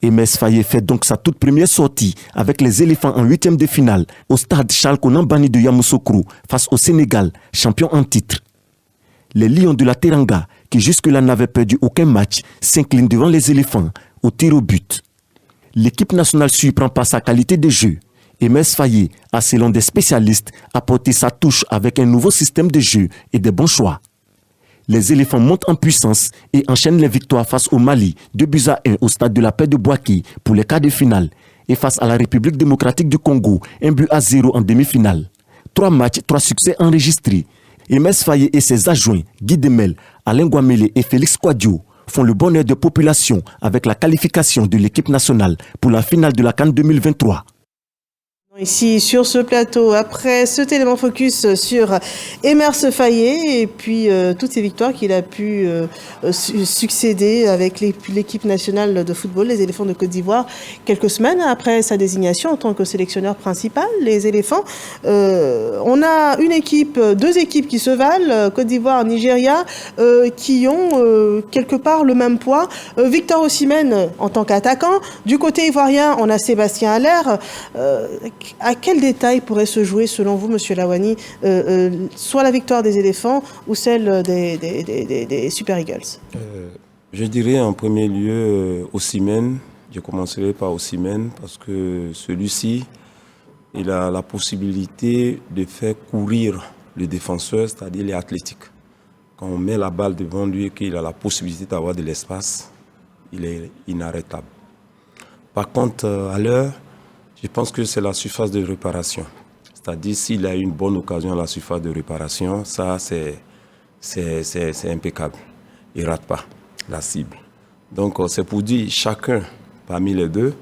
Emes Faye fait donc sa toute première sortie avec les éléphants en 8e de finale au stade Charles Konan Banny de Yamoussoukro face au Sénégal, champion en titre. Les Lions de la Teranga, qui jusque-là n'avaient perdu aucun match, s'inclinent devant les éléphants au tir au but. L'équipe nationale surprend par sa qualité de jeu. Emes Faye a, selon des spécialistes, apporté sa touche avec un nouveau système de jeu et des bons choix. Les éléphants montent en puissance et enchaînent les victoires face au Mali, 2-1 au stade de la Paix de Bouaké pour les quarts de finale et face à la République démocratique du Congo, 1-0 en demi-finale. 3 matchs, 3 succès enregistrés. Emes Faye et ses adjoints, Guy Demel, Alain Guamele et Félix Kouadio, font le bonheur de population avec la qualification de l'équipe nationale pour la finale de la CAN 2023. Ici sur ce plateau, après cet élément focus sur Emes Faye et puis toutes ces victoires qu'il a pu succéder avec l'équipe nationale de football, les éléphants de Côte d'Ivoire, quelques semaines après sa désignation en tant que sélectionneur principal, les éléphants. On a deux équipes qui se valent, Côte d'Ivoire, Nigeria, qui ont quelque part le même poids. Victor Osimhen en tant qu'attaquant. Du côté ivoirien, on a Sébastien Haller. À quel détail pourrait se jouer, selon vous, Monsieur Lawani, soit la victoire des éléphants ou celle des Super Eagles? Je dirais en premier lieu Osimhen. Je commencerai par Osimhen parce que celui-ci, il a la possibilité de faire courir le défenseur, c'est-à-dire il est athlétique. Quand on met la balle devant lui et qu'il a la possibilité d'avoir de l'espace, il est inarrêtable. Par contre, à l'heure, je pense que c'est la surface de réparation. C'est-à-dire, s'il a une bonne occasion à la surface de réparation, ça, c'est impeccable. Il ne rate pas la cible. Donc, c'est pour dire, chacun, parmi les deux,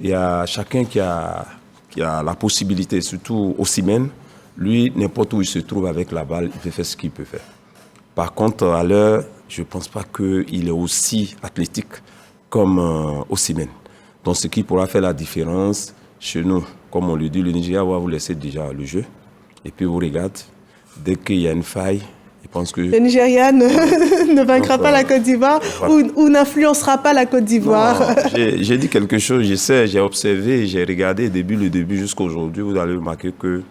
il y a chacun qui a la possibilité, surtout Osimhen, lui, n'importe où il se trouve avec la balle, il peut faire ce qu'il peut faire. Par contre, à l'heure, je ne pense pas qu'il est aussi athlétique comme Osimhen. Donc, ce qui pourra faire la différence, chez nous, comme on le dit, le Nigeria va vous laisser déjà le jeu. Et puis vous regardez, dès qu'il y a une faille, je pense que... Le Nigeria ne vaincra pas la Côte d'Ivoire ou n'influencera pas la Côte d'Ivoire. J'ai dit quelque chose, je sais, j'ai observé, j'ai regardé le début jusqu'à aujourd'hui. Vous allez remarquer que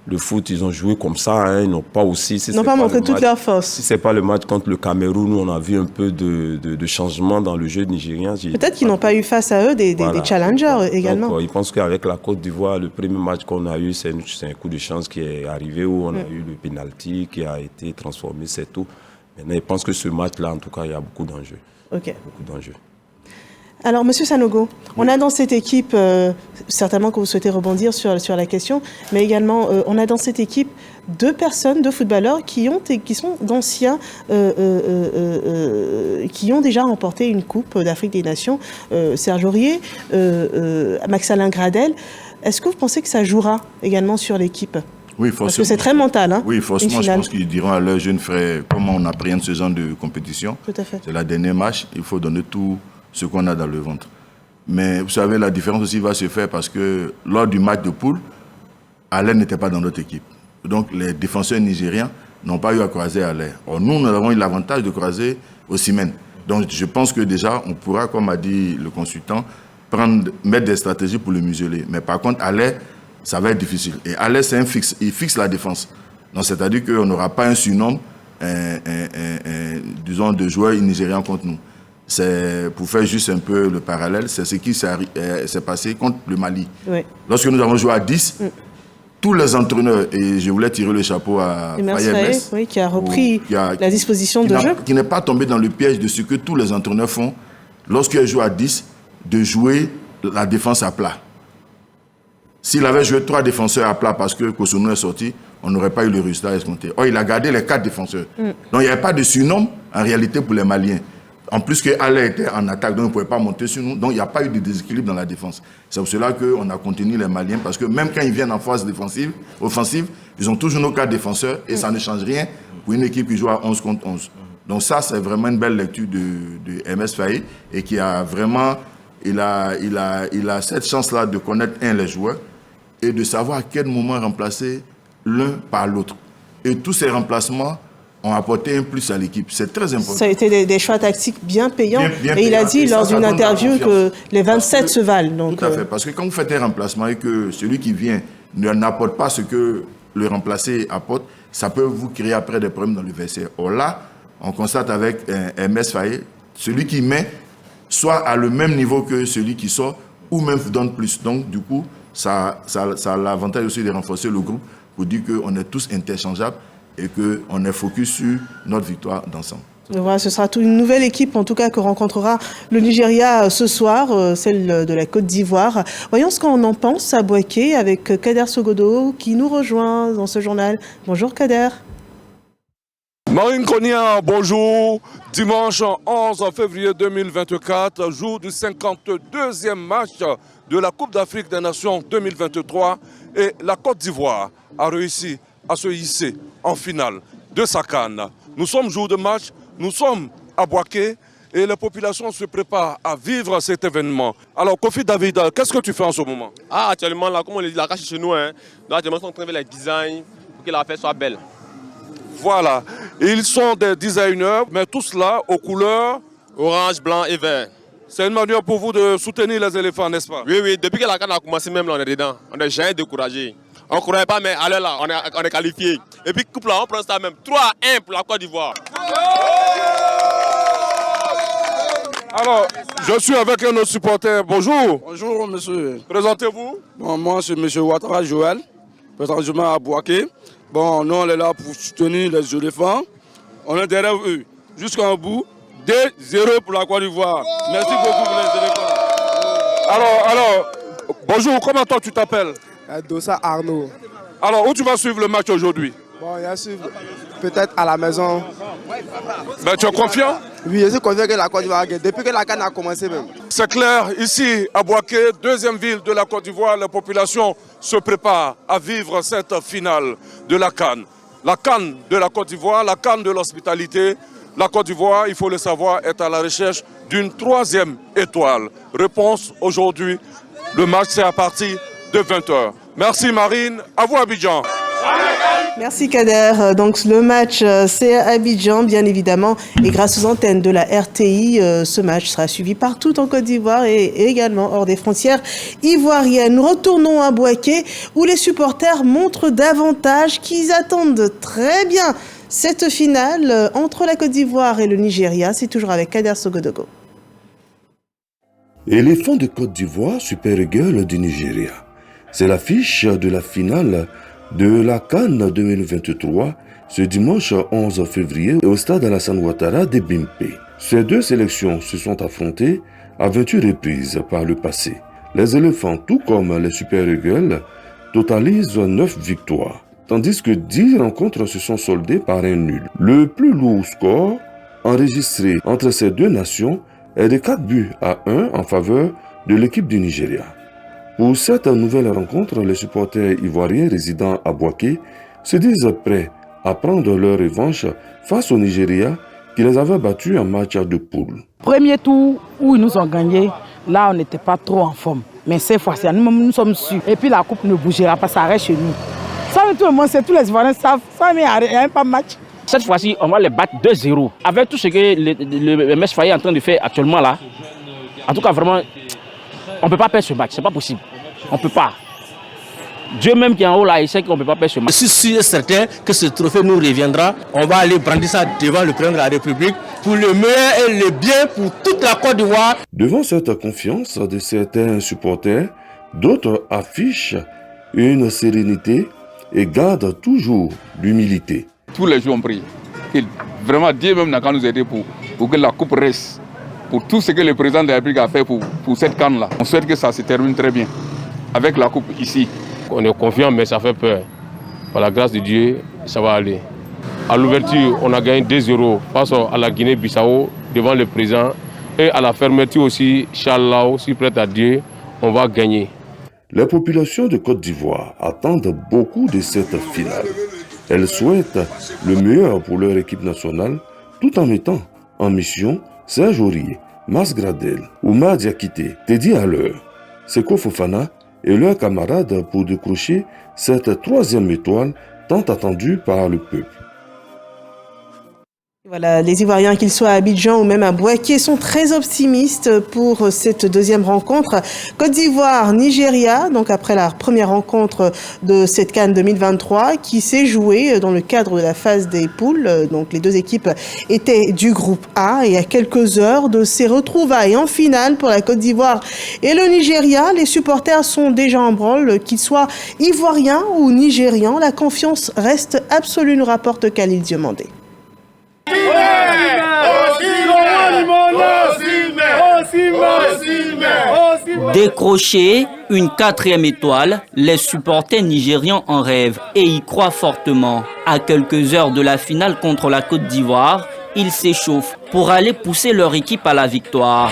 le foot, ils ont joué comme ça, hein, ils n'ont pas aussi... Ils n'ont pas montré toute leur force. Si ce n'est pas le match contre le Cameroun, nous on a vu un peu de changement dans le jeu nigérien. Peut-être qu'ils n'ont pas eu face à eux des challengers également. Donc, ils pensent qu'avec la Côte d'Ivoire, le premier match qu'on a eu, c'est un coup de chance qui est arrivé où on a eu le penalty qui a été transformé, c'est tout. Maintenant, ils pensent que ce match-là, en tout cas, il y a beaucoup d'enjeux. Ok. Beaucoup d'enjeux. Alors, Monsieur Sanogo, on a dans cette équipe, certainement que vous souhaitez rebondir sur la question, mais également, on a dans cette équipe 2 personnes, 2 footballeurs qui sont d'anciens, qui ont déjà remporté une Coupe d'Afrique des Nations, Serge Aurier, Max-Alain Gradel. Est-ce que vous pensez que ça jouera également sur l'équipe ? Oui, forcément. Parce que c'est très mental. Hein, oui, forcément, je pense qu'ils diront à leurs jeunes frères comment on appréhende ce genre de compétition. Tout à fait. C'est la dernière match, il faut donner tout ce qu'on a dans le ventre. Mais vous savez, la différence aussi va se faire parce que lors du match de poule, Alain n'était pas dans notre équipe. Donc les défenseurs nigériens n'ont pas eu à croiser Alain. Or, nous avons eu l'avantage de croiser Osimhen. Donc je pense que déjà, on pourra, comme a dit le consultant, mettre des stratégies pour le museler. Mais par contre, Alain, ça va être difficile. Et Alain, c'est un fixe. Il fixe la défense. Donc c'est-à-dire qu'on n'aura pas un surnom, disons, de joueurs nigériens contre nous. C'est pour faire juste un peu le parallèle, c'est ce qui s'est passé contre le Mali. Oui. Lorsque nous avons joué à 10, tous les entraîneurs, et je voulais tirer le chapeau à Faye, oui, qui a repris la disposition de jeu. Qui n'est pas tombé dans le piège de ce que tous les entraîneurs font lorsqu'ils jouent à 10, de jouer la défense à plat. S'il avait joué 3 défenseurs à plat parce que Cotonou est sorti, on n'aurait pas eu le résultat escompté. Or, il a gardé les 4 défenseurs. Donc, il n'y avait pas de surnombre en réalité pour les Maliens. En plus que Allais était en attaque, donc il ne pouvait pas monter sur nous. Donc, il n'y a pas eu de déséquilibre dans la défense. C'est pour cela qu'on a contenu les Maliens, parce que même quand ils viennent en phase offensive, ils ont toujours nos 4 défenseurs et ça ne change rien pour une équipe qui joue à 11 contre 11. Donc ça, c'est vraiment une belle lecture de MS Faye et qui a vraiment... Il a cette chance-là de connaître les joueurs et de savoir à quel moment remplacer l'un par l'autre. Et tous ces remplacements ont apporté un plus à l'équipe. C'est très important. Ça a été des choix tactiques bien payants. Et il a dit lors d'une interview que les 27 se valent. Donc, tout à fait. Parce que quand vous faites un remplacement et que celui qui vient n'apporte pas ce que le remplacé apporte, ça peut vous créer après des problèmes dans le vestiaire. Or là, on constate avec MS Faye, celui qui met soit à le même niveau que celui qui sort, ou même donne plus. Donc, du coup, ça a l'avantage aussi de renforcer le groupe pour dire qu'on est tous interchangeables et qu'on est focus sur notre victoire d'ensemble. Voilà, ce sera une nouvelle équipe, en tout cas, que rencontrera le Nigeria ce soir, celle de la Côte d'Ivoire. Voyons ce qu'on en pense à Bouaké avec Kader Sogodo qui nous rejoint dans ce journal. Bonjour Kader. Marine Konia, bonjour. Dimanche 11 février 2024, jour du 52e match de la Coupe d'Afrique des Nations 2023. Et la Côte d'Ivoire a réussi à se hisser en finale de sa CAN. Nous sommes jour de match, nous sommes à Bouaké et la population se prépare à vivre cet événement. Alors Kofi David, qu'est-ce que tu fais en ce moment? Actuellement, là, comme on le dit, la cache chez nous, hein, nous actuellement sommes en train de faire les designs pour que la fête soit belle. Voilà, ils sont des designers, mais tous là aux couleurs orange, blanc et vert. C'est une manière pour vous de soutenir les éléphants, n'est-ce pas? Oui, oui, depuis que la CAN a commencé, même là, on est dedans. On n'est jamais découragé. On ne croyait pas, mais allez là, on est qualifié. Et puis, couple là, on prend ça même 3-1 pour la Côte d'Ivoire. Alors, je suis avec un autre supporter. Bonjour. Bonjour, monsieur. Présentez-vous. Bon, moi, c'est monsieur Ouattara Joël, présentement à Bouaké. Bon, nous, on est là pour soutenir les éléphants. On est derrière eux, jusqu'en bout. 2-0 pour la Côte d'Ivoire. Merci beaucoup pour les éléphants. Alors, bonjour, comment toi tu t'appelles? Dossa Arnaud. Alors, où tu vas suivre le match aujourd'hui? Bon, il y a suivre peut-être à la maison. Mais tu es confiant? Oui, je suis confiant que la Côte d'Ivoire gagne, depuis que la CAN a commencé même. C'est clair, ici à Bouaké, deuxième ville de la Côte d'Ivoire, la population se prépare à vivre cette finale de la CAN. La CAN de la Côte d'Ivoire, la CAN de l'hospitalité. La Côte d'Ivoire, il faut le savoir, est à la recherche d'une 3e étoile. Réponse aujourd'hui, le match c'est à partir de 20h. Merci Marine, à vous Abidjan. Merci Kader. Donc le match c'est à Abidjan bien évidemment et grâce aux antennes de la RTI, ce match sera suivi partout en Côte d'Ivoire et également hors des frontières ivoiriennes. Nous retournons à Bouaké où les supporters montrent davantage qu'ils attendent très bien cette finale entre la Côte d'Ivoire et le Nigeria. C'est toujours avec Kader Sogodogo. Éléphant de Côte d'Ivoire, Super Eagle du Nigeria. C'est l'affiche de la finale de la CAN 2023 ce dimanche 11 février au stade Alassane Ouattara de Bimpe. Ces deux sélections se sont affrontées à 28 reprises par le passé. Les éléphants, tout comme les Super Eagles, totalisent 9 victoires, tandis que 10 rencontres se sont soldées par un nul. Le plus lourd score enregistré entre ces deux nations est de 4-1 en faveur de l'équipe du Nigeria. Pour cette nouvelle rencontre, les supporters ivoiriens résidant à Bouaké se disent prêts à prendre leur revanche face au Nigeria qui les avait battus en match de poule. Premier tour où ils nous ont gagné, là on n'était pas trop en forme. Mais cette fois-ci, nous sommes sûrs. Et puis la coupe ne bougera pas, ça reste chez nous. Ça, tout le monde sait, tous les Ivoiriens savent, ça, mais il n'y a même pas de match. Cette fois-ci, on va les battre 2-0. Avec tout ce que le MS Faye est en train de faire actuellement là, en tout cas vraiment, on ne peut pas perdre ce match, c'est pas possible. On ne peut pas. Dieu même qui est en haut là, il sait qu'on ne peut pas perdre ce match. Je suis sûr et certain que ce trophée nous reviendra. On va aller brandir ça devant le président de la République pour le meilleur et le bien pour toute la Côte d'Ivoire. Devant cette confiance de certains supporters, d'autres affichent une sérénité et gardent toujours l'humilité. Tous les jours on prie. Et vraiment Dieu même n'a qu'à nous aider pour que la coupe reste. Pour tout ce que le président de la République a fait pour cette CAN là. On souhaite que ça se termine très bien. avec la coupe ici. On est confiant, mais ça fait peur. Par la grâce de Dieu, ça va aller. À l'ouverture, on a gagné 2-0 face à la Guinée-Bissau devant le président. Et à la fermeture aussi, Inch'Allah, aussi prête à Dieu, on va gagner. Les populations de Côte d'Ivoire attendent beaucoup de cette finale. Elles souhaitent le meilleur pour leur équipe nationale, tout en mettant en mission Serge Aurier, Mas Gradel, Oumar Diakité, Teddy Haller, Seko Fofana et leurs camarades pour décrocher cette 3e étoile tant attendue par le peuple. Voilà, les Ivoiriens, qu'ils soient à Abidjan ou même à Bouaké, sont très optimistes pour cette deuxième rencontre. Côte d'Ivoire, Nigeria, donc après la première rencontre de cette CAN 2023 qui s'est jouée dans le cadre de la phase des poules. Donc les deux équipes étaient du groupe A et à quelques heures de ces retrouvailles en finale pour la Côte d'Ivoire et le Nigeria, les supporters sont déjà en branle, qu'ils soient ivoiriens ou nigérians. La confiance reste absolue, nous rapporte Khalil Diomandé. Décrocher une 4e étoile, les supporters nigérians en rêvent et y croient fortement. À quelques heures de la finale contre la Côte d'Ivoire, ils s'échauffent pour aller pousser leur équipe à la victoire.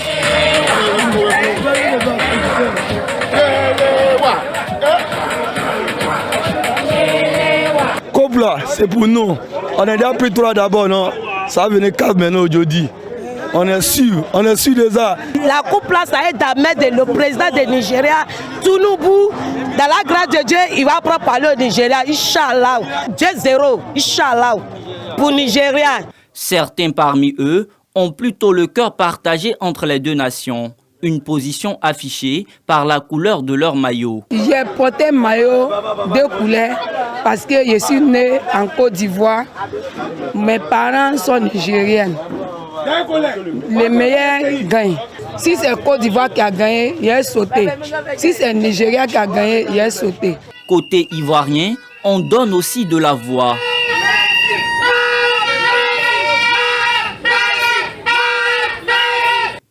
Coupe là, c'est pour nous. On est déjà pris 3 d'abord, non? Ça venait 4 maintenant aujourd'hui. On est sûr de ça. La coupe là, ça est d'Ahmed, le président du Nigeria. Tounoubou, dans la grâce de Dieu, il va prendre parler au Nigeria. Inch'Allah. 2-0, Inch'Allah, pour Nigeria. Certains parmi eux ont plutôt le cœur partagé entre les deux nations. Une position affichée par la couleur de leur maillot. J'ai porté un maillot de couleur parce que je suis né en Côte d'Ivoire. Mes parents sont nigériens. Les meilleurs gagnent. Si c'est Côte d'Ivoire qui a gagné, il a sauté. Si c'est Nigeria qui a gagné, il a sauté. Côté ivoirien, on donne aussi de la voix.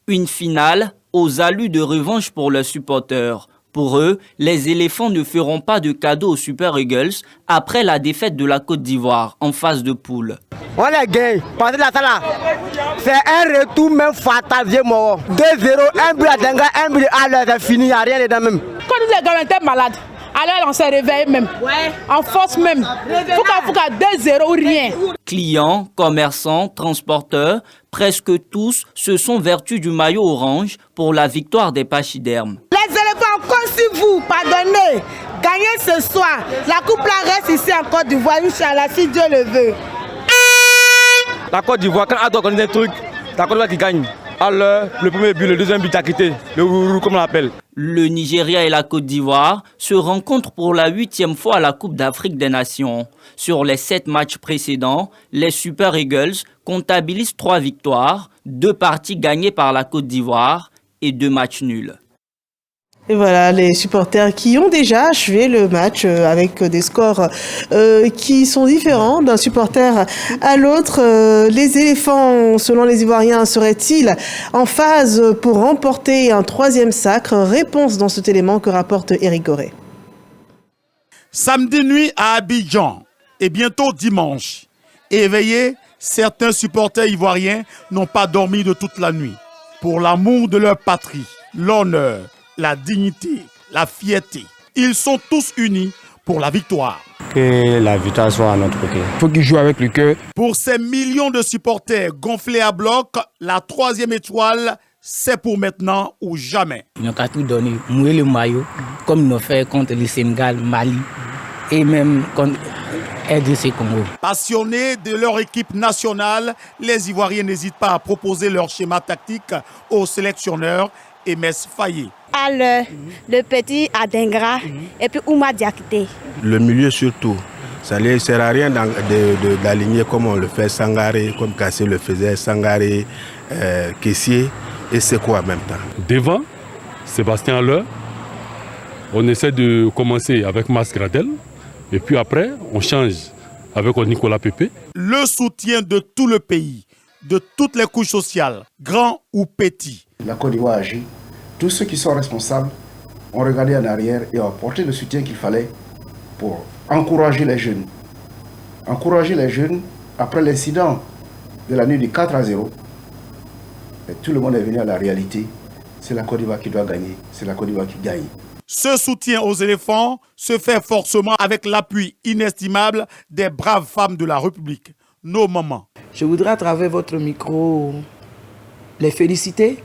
Une finale aux allus de revanche pour leurs supporters. Pour eux, les éléphants ne feront pas de cadeau aux Super Eagles après la défaite de la Côte d'Ivoire en phase de poule. On a gagné. C'est un retour même fatal, vieux mort. 2-0, un but à Denga, un but à l'heure, c'est fini, il n'y a rien dedans même. Quand nous les gars étaient malades, alors on s'est réveillé même, en force même. Fouka 2-0 ou rien. Clients, commerçants, transporteurs, presque tous se sont vertus du maillot orange pour la victoire des pachydermes. Les éléphants, comme si vous, pardonnez, gagnez ce soir. La coupe là reste ici en Côte d'Ivoire, Inch'Allah, si Dieu le veut. La Côte d'Ivoire, quand elle doit connaître des trucs, la Côte d'Ivoire qui gagne. Alors, le premier but, le deuxième but à quitter, le rourou, comme on l'appelle. Le Nigeria et la Côte d'Ivoire se rencontrent pour la 8e fois à la Coupe d'Afrique des Nations. Sur les 7 matchs précédents, les Super Eagles comptabilisent 3 victoires, 2 parties gagnées par la Côte d'Ivoire et 2 matchs nuls. Et voilà, les supporters qui ont déjà achevé le match avec des scores qui sont différents d'un supporter à l'autre. Les éléphants, selon les Ivoiriens, seraient-ils en phase pour remporter un 3e sacre? Réponse dans cet élément que rapporte Éric Goré. Samedi nuit à Abidjan et bientôt dimanche. Éveillés, certains supporters ivoiriens n'ont pas dormi de toute la nuit. Pour l'amour de leur patrie, l'honneur, la dignité, la fierté. Ils sont tous unis pour la victoire. Que la victoire soit à notre côté. Il faut qu'ils jouent avec le cœur. Pour ces millions de supporters gonflés à bloc, la 3e étoile, c'est pour maintenant ou jamais. Ils n'ont qu'à tout donner, mouiller le maillot, comme ils l'ont fait contre le Sénégal, Mali et même contre RDC Congo. Passionnés de leur équipe nationale, les Ivoiriens n'hésitent pas à proposer leur schéma tactique au sélectionneur Emes Faye. Le petit Adengra et puis Oumar Diakité. Le milieu surtout. Ça ne sert à rien d'aligner comme on le fait Sangaré, comme Kassé le faisait, Sangaré, Kessié et Seko en même temps. Devant, Sébastien Haller, on essaie de commencer avec Mas Gradel et puis après on change avec Nicolas Pepe. Le soutien de tout le pays, de toutes les couches sociales, grands ou petits. La Côte d'Ivoire agit. Tous ceux qui sont responsables ont regardé en arrière et ont apporté le soutien qu'il fallait pour encourager les jeunes. Encourager les jeunes après l'incident de la nuit du 4-0. Et tout le monde est venu à la réalité. C'est la Côte d'Ivoire qui doit gagner. C'est la Côte d'Ivoire qui gagne. Ce soutien aux éléphants se fait forcément avec l'appui inestimable des braves femmes de la République, nos mamans. Je voudrais à travers votre micro les féliciter,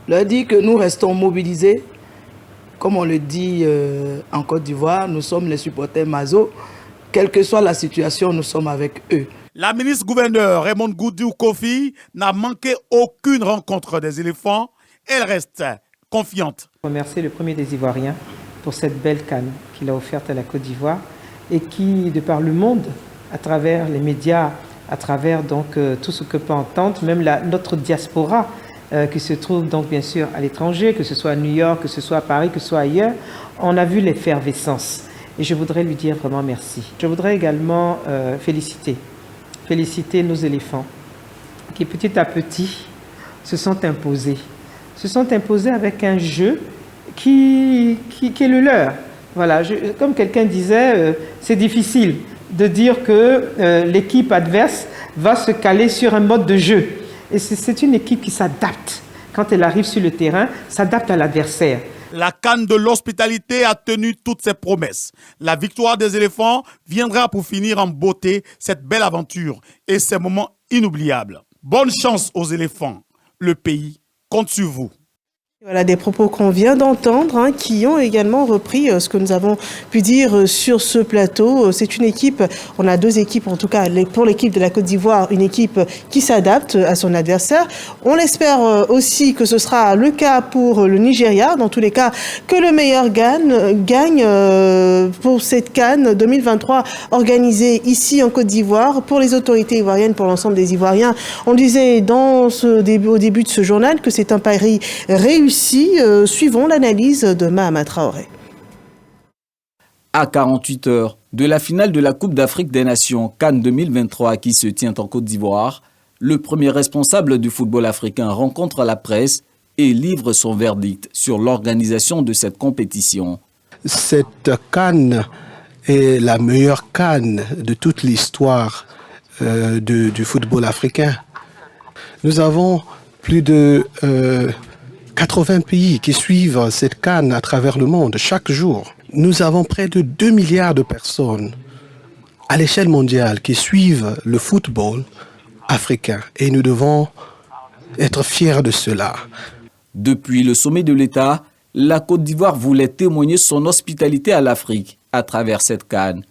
leur dire que nous restons mobilisés. Comme on le dit en Côte d'Ivoire, nous sommes les supporters Mazo. Quelle que soit la situation, nous sommes avec eux. La ministre-gouverneur Raymond Goudou Kofi n'a manqué aucune rencontre des éléphants. Elle reste confiante. Remercier le premier des Ivoiriens pour cette belle canne qu'il a offerte à la Côte d'Ivoire et qui, de par le monde, à travers les médias, à travers donc tout ce que peut entendre, même notre diaspora qui se trouve donc bien sûr à l'étranger, que ce soit à New York, que ce soit à Paris, que ce soit ailleurs, on a vu l'effervescence. Et je voudrais lui dire vraiment merci. Je voudrais également féliciter nos éléphants qui petit à petit se sont imposés. Se sont imposés avec un jeu qui est le leur. Voilà, comme quelqu'un disait, c'est difficile de dire que l'équipe adverse va se caler sur un mode de jeu. Et c'est une équipe qui s'adapte. Quand elle arrive sur le terrain, s'adapte à l'adversaire. La canne de l'hospitalité a tenu toutes ses promesses. La victoire des éléphants viendra pour finir en beauté cette belle aventure et ces moments inoubliables. Bonne chance aux éléphants. Le pays compte sur vous. Voilà des propos qu'on vient d'entendre qui ont également repris ce que nous avons pu dire sur ce plateau. C'est une équipe, on a deux équipes en tout cas, pour l'équipe de la Côte d'Ivoire, une équipe qui s'adapte à son adversaire. On espère aussi que ce sera le cas pour le Nigeria, dans tous les cas que le meilleur gagne pour cette CAN 2023 organisée ici en Côte d'Ivoire pour les autorités ivoiriennes, pour l'ensemble des Ivoiriens. On disait au début de ce journal que c'est un pari réussi. Suivons l'analyse de Mahama Traoré. À 48 heures de la finale de la Coupe d'Afrique des Nations CAN 2023 qui se tient en Côte d'Ivoire, le premier responsable du football africain rencontre la presse et livre son verdict sur l'organisation de cette compétition. Cette CAN est la meilleure CAN de toute l'histoire du football africain. Nous avons plus de 80 pays qui suivent cette CAN à travers le monde chaque jour. Nous avons près de 2 milliards de personnes à l'échelle mondiale qui suivent le football africain et nous devons être fiers de cela. Depuis le sommet de l'État, la Côte d'Ivoire voulait témoigner son hospitalité à l'Afrique à travers cette CAN.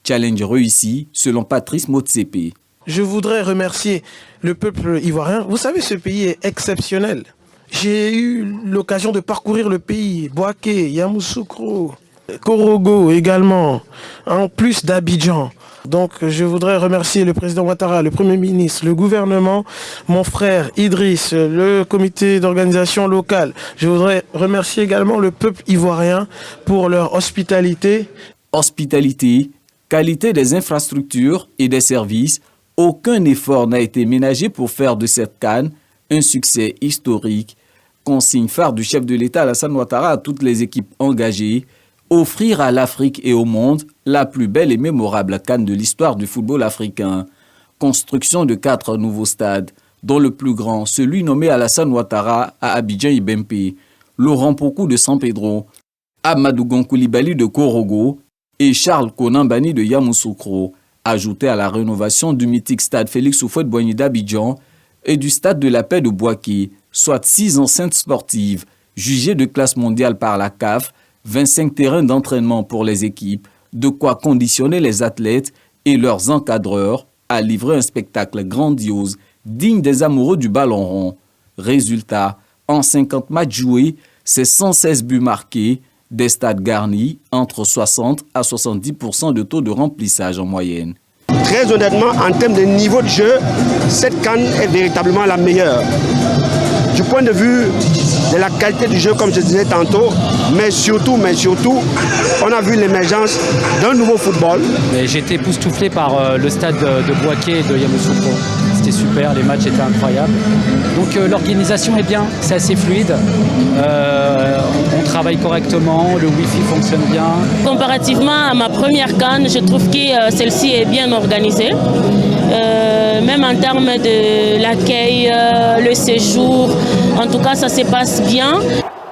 Challenge réussi selon Patrice Motsepe. Je voudrais remercier le peuple ivoirien. Vous savez, ce pays est exceptionnel. J'ai eu l'occasion de parcourir le pays, Bouaké, Yamoussoukro, Korogo également, en plus d'Abidjan. Donc je voudrais remercier le président Ouattara, le Premier ministre, le gouvernement, mon frère Idriss, le comité d'organisation locale. Je voudrais remercier également le peuple ivoirien pour leur hospitalité. Hospitalité, qualité des infrastructures et des services, aucun effort n'a été ménagé pour faire de cette CAN un succès historique. Consigne phare du chef de l'État Alassane Ouattara à toutes les équipes engagées, offrir à l'Afrique et au monde la plus belle et mémorable CAN de l'histoire du football africain. Construction de 4 nouveaux stades, dont le plus grand, celui nommé Alassane Ouattara à Abidjan-Ibempe, Laurent Pokou de San Pedro, Amadou Gonkoulibaly de Korogo et Charles Konambani de Yamoussoukro, ajouté à la rénovation du mythique stade Félix Houphouët-Boigny d'Abidjan et du stade de la Paix de Bouaké, soit 6 enceintes sportives, jugées de classe mondiale par la CAF, 25 terrains d'entraînement pour les équipes, de quoi conditionner les athlètes et leurs encadreurs à livrer un spectacle grandiose, digne des amoureux du ballon rond. Résultat, en 50 matchs joués, c'est 116 buts marqués, des stades garnis, entre 60 à 70% de taux de remplissage en moyenne. Très honnêtement, en termes de niveau de jeu, cette CAN est véritablement la meilleure. Du point de vue de la qualité du jeu, comme je disais tantôt, mais surtout, on a vu l'émergence d'un nouveau football. J'ai été époustouflé par le stade de Bouaké et de Yamoussoukro. était super, les matchs étaient incroyables. Donc l'organisation est bien, c'est assez fluide. On travaille correctement, le Wi-Fi fonctionne bien. Comparativement à ma première CAN, je trouve que celle-ci est bien organisée. Même en termes de l'accueil, le séjour, en tout cas ça se passe bien.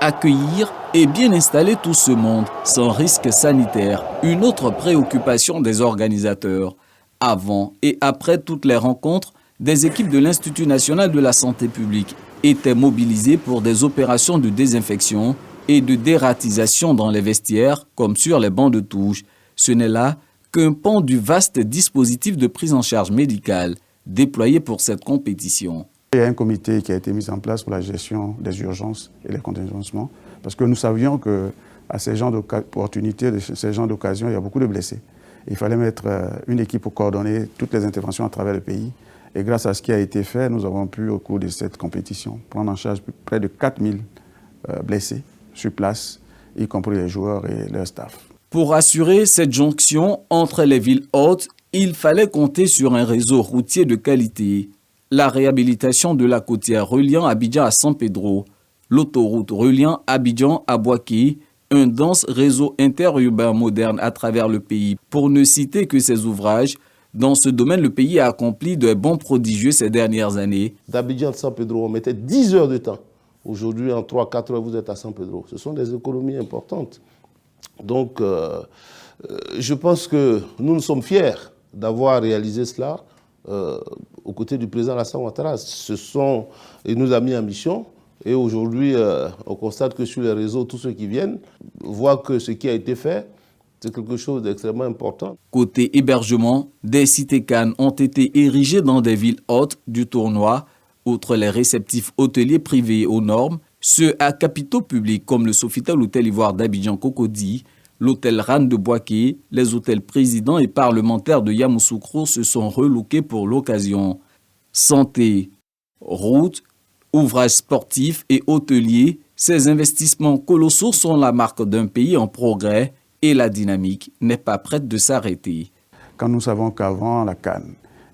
Accueillir et bien installer tout ce monde sans risque sanitaire, une autre préoccupation des organisateurs. Avant et après toutes les rencontres, des équipes de l'Institut national de la santé publique étaient mobilisées pour des opérations de désinfection et de dératisation dans les vestiaires comme sur les bancs de touche. Ce n'est là qu'un pan du vaste dispositif de prise en charge médicale déployé pour cette compétition. Il y a un comité qui a été mis en place pour la gestion des urgences et les contingentements, parce que nous savions qu'à ces genres d'opportunités, ces genres d'occasions, il y a beaucoup de blessés. Il fallait mettre une équipe pour coordonner toutes les interventions à travers le pays. Et grâce à ce qui a été fait, nous avons pu, au cours de cette compétition, prendre en charge près de 4000 blessés sur place, y compris les joueurs et leur staff. Pour assurer cette jonction entre les villes hautes, il fallait compter sur un réseau routier de qualité. La réhabilitation de la côtière reliant Abidjan à San Pedro, l'autoroute reliant Abidjan à Boaké, un dense réseau interurbain moderne à travers le pays. Pour ne citer que ces ouvrages, dans ce domaine, le pays a accompli de bons prodigieux ces dernières années. D'Abidjan à San Pedro, on mettait 10 heures de temps. Aujourd'hui, en 3-4 heures, vous êtes à San Pedro. Ce sont des économies importantes. Donc, je pense que nous sommes fiers d'avoir réalisé cela aux côtés du président Alassane Ouattara. Il nous a mis en mission. Et aujourd'hui, on constate que sur les réseaux, tous ceux qui viennent voient que ce qui a été fait, c'est quelque chose d'extrêmement important. Côté hébergement, des cités CAN ont été érigées dans des villes hautes du tournoi, outre les réceptifs hôteliers privés aux normes, ceux à capitaux publics comme le Sofitel Hôtel Ivoire d'Abidjan Cocody, l'hôtel RAN de Boaké, les hôtels présidents et parlementaires de Yamoussoukro se sont relookés pour l'occasion. Santé, routes, ouvrages sportifs et hôteliers, ces investissements colossaux sont la marque d'un pays en progrès et la dynamique n'est pas prête de s'arrêter. Quand nous savons qu'avant la CAN,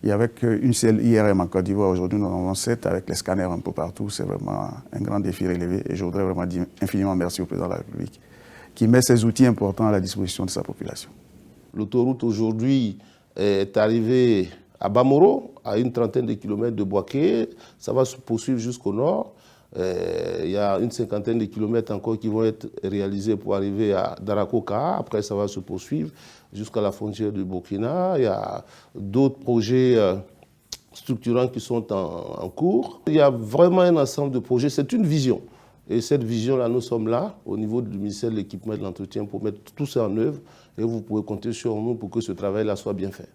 il n'y avait qu'une seule IRM en Côte d'Ivoire, aujourd'hui nous en avons 7 avec les scanners un peu partout, c'est vraiment un grand défi relevé et je voudrais vraiment dire infiniment merci au président de la République qui met ces outils importants à la disposition de sa population. L'autoroute aujourd'hui est arrivée à Bamoro, à une trentaine de kilomètres de Boaké. Ça va se poursuivre jusqu'au nord. Il y a une cinquantaine de kilomètres encore qui vont être réalisés pour arriver à Darakoka. Après, ça va se poursuivre jusqu'à la frontière du Burkina. Il y a d'autres projets structurants qui sont en cours. Il y a vraiment un ensemble de projets. C'est une vision. Et cette vision-là, nous sommes là, au niveau du ministère de l'Équipement et de l'Entretien, pour mettre tout ça en œuvre. Et vous pouvez compter sur nous pour que ce travail-là soit bien fait.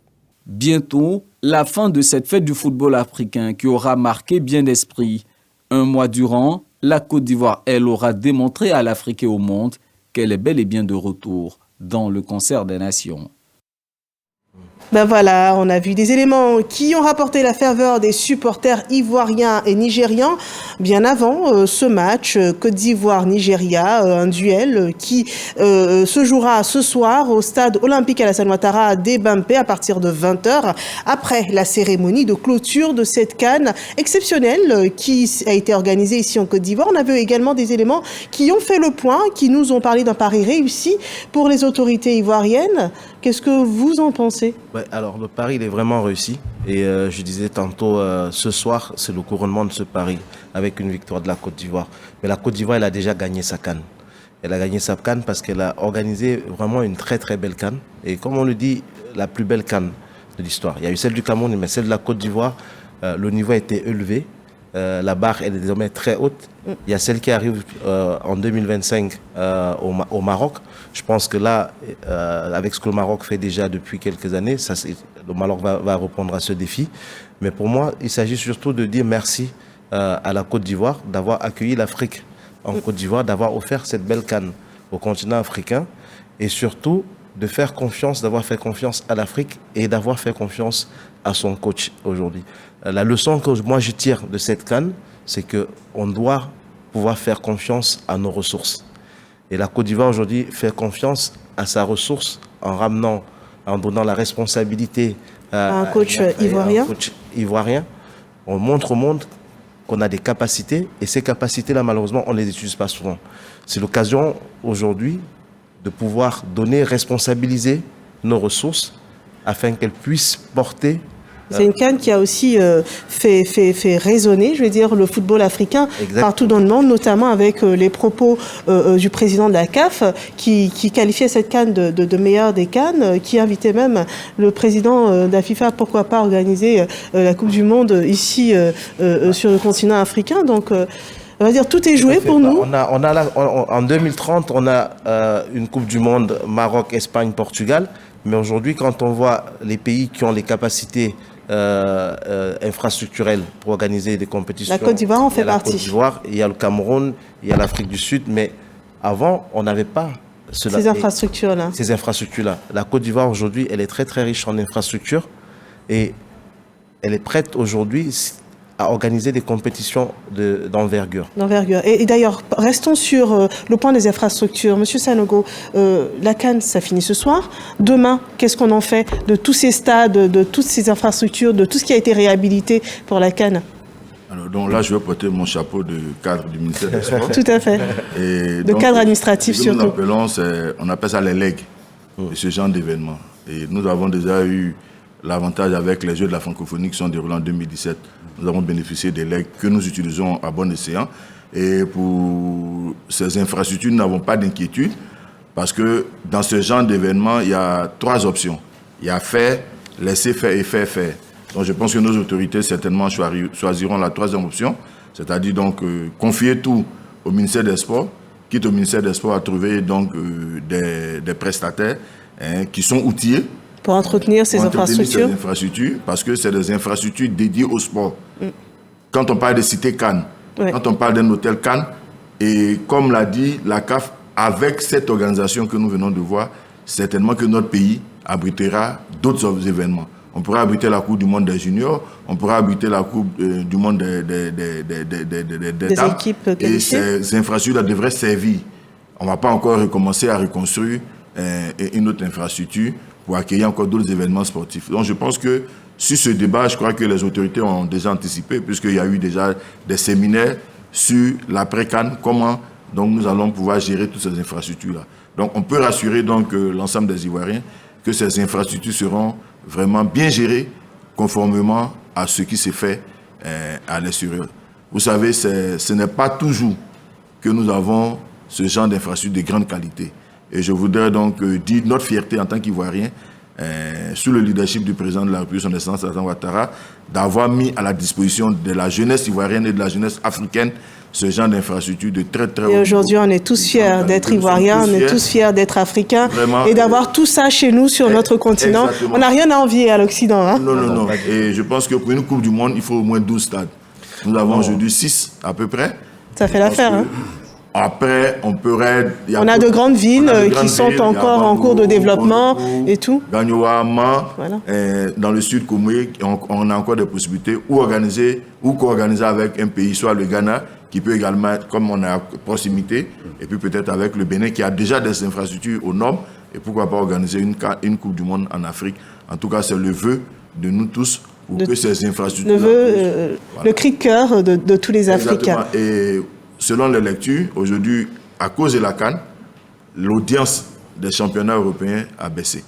Bientôt, la fin de cette fête du football africain qui aura marqué bien d'esprit. Un mois durant, la Côte d'Ivoire, elle, aura démontré à l'Afrique et au monde qu'elle est bel et bien de retour dans le concert des nations. Ben voilà, on a vu des éléments qui ont rapporté la ferveur des supporters ivoiriens et nigérians bien avant ce match Côte d'Ivoire-Nigeria, un duel qui se jouera ce soir au stade olympique Alassane Ouattara d'Ebampé à partir de 20h après la cérémonie de clôture de cette CAN exceptionnelle qui a été organisée ici en Côte d'Ivoire. On a vu également des éléments qui ont fait le point, qui nous ont parlé d'un pari réussi pour les autorités ivoiriennes. Qu'est-ce que vous en pensez ? Ouais, alors le pari il est vraiment réussi et je disais tantôt ce soir c'est le couronnement de ce pari avec une victoire de la Côte d'Ivoire. Mais la Côte d'Ivoire elle a déjà gagné sa CAN. Elle a gagné sa CAN parce qu'elle a organisé vraiment une très très belle CAN et comme on le dit la plus belle CAN de l'histoire. Il y a eu celle du Cameroun mais celle de la Côte d'Ivoire le niveau a été élevé. La barre elle est désormais très haute. Il y a celle qui arrive en 2025 au Maroc. Je pense que là, avec ce que le Maroc fait déjà depuis quelques années, le Maroc va répondre à ce défi. Mais pour moi, il s'agit surtout de dire merci à la Côte d'Ivoire d'avoir accueilli l'Afrique en Côte d'Ivoire, d'avoir offert cette belle CAN au continent africain et surtout de faire confiance, d'avoir fait confiance à l'Afrique et d'avoir fait confiance à son coach aujourd'hui. La leçon que moi je tire de cette CAN, c'est qu'on doit pouvoir faire confiance à nos ressources. Et la Côte d'Ivoire aujourd'hui fait confiance à sa ressource en donnant la responsabilité à un coach ivoirien. On montre au monde qu'on a des capacités, et ces capacités-là, malheureusement, on ne les utilise pas souvent. C'est l'occasion aujourd'hui de pouvoir donner, responsabiliser nos ressources afin qu'elles puissent porter. C'est une CAN qui a aussi fait résonner, je veux dire, le football africain partout dans le monde, notamment avec les propos du président de la CAF qui qualifiait cette CAN de meilleure des CAN, qui invitait même le président de la FIFA, pourquoi pas organiser la Coupe du Monde ici sur le continent africain. Donc, on va dire tout est joué pour nous. En 2030, on a une Coupe du Monde Maroc, Espagne, Portugal. Mais aujourd'hui, quand on voit les pays qui ont les capacités infrastructurelles pour organiser des compétitions, la Côte d'Ivoire en fait partie. La Côte d'Ivoire, il y a le Cameroun, il y a l'Afrique du Sud, mais avant, on n'avait pas ces infrastructures-là. Ces infrastructures-là. La Côte d'Ivoire aujourd'hui, elle est très très riche en infrastructures et elle est prête aujourd'hui à organiser des compétitions d'envergure. Et d'ailleurs, restons sur le point des infrastructures. Monsieur Sanogo, la CAN, ça finit ce soir. Demain, qu'est-ce qu'on en fait de tous ces stades, de toutes ces infrastructures, de tout ce qui a été réhabilité pour la CAN? Alors, donc là, je vais porter mon chapeau de cadre du ministère des Sports. Tout à fait. Et de cadre administratif surtout. On appelle ça les legs de ce genre d'événement. Et nous avons déjà eu l'avantage avec les Jeux de la francophonie qui sont déroulés en 2017. Nous avons bénéficié des legs que nous utilisons à bon escient. Et pour ces infrastructures, nous n'avons pas d'inquiétude parce que dans ce genre d'événement, il y a 3 options. Il y a faire, laisser faire et faire faire. Donc je pense que nos autorités certainement choisiront la 3e option, c'est-à-dire donc confier tout au ministère des Sports, quitte au ministère des Sports à trouver donc des prestataires qui sont outillés pour entretenir ces infrastructures. Parce que c'est des infrastructures dédiées au sport. Quand on parle de cité Cannes, quand on parle d'un hôtel Cannes, et comme l'a dit la CAF, avec cette organisation que nous venons de voir, certainement que notre pays abritera d'autres événements. On pourra abriter la Coupe du Monde des juniors, on pourra abriter la Coupe du Monde des dames, équipes et ces infrastructures devraient servir. On ne va pas encore recommencer à reconstruire une autre infrastructure pour accueillir encore d'autres événements sportifs. Donc je pense que sur ce débat, je crois que les autorités ont déjà anticipé, puisqu'il y a eu déjà des séminaires sur l'après-CAN, comment donc, nous allons pouvoir gérer toutes ces infrastructures-là. Donc on peut rassurer donc l'ensemble des Ivoiriens que ces infrastructures seront vraiment bien gérées conformément à ce qui s'est fait à l'extérieur. Vous savez, ce n'est pas toujours que nous avons ce genre d'infrastructures de grande qualité. Et je voudrais donc dire notre fierté en tant qu'Ivoirien, sous le leadership du président de la République, son Excellence Alassane Ouattara, d'avoir mis à la disposition de la jeunesse ivoirienne et de la jeunesse africaine ce genre d'infrastructure de très très haut niveau. Et aujourd'hui, on est tous fiers d'être Ivoiriens, on est tous fiers d'être Africains et d'avoir tout ça chez nous sur notre continent. On n'a rien à envier à l'Occident. Hein? Non. Et je pense que pour une Coupe du Monde, il faut au moins 12 stades. Nous avons aujourd'hui 6 à peu près. Ça fait l'affaire. Hein? Après, on pourrait... On a de grandes villes qui sont encore en cours de développement et tout. Gagnoama, dans le sud Komoué, on a encore des possibilités ou organiser ou co-organiser avec un pays, soit le Ghana, qui peut également, comme on est à proximité, et puis peut-être avec le Bénin, qui a déjà des infrastructures aux normes, et pourquoi pas organiser une Coupe du Monde en Afrique. En tout cas, c'est le vœu de nous tous pour que ces infrastructures... Le cri de cœur de tous les Africains. Et selon les lectures, aujourd'hui, à cause de la CAN, l'audience des championnats européens a baissé.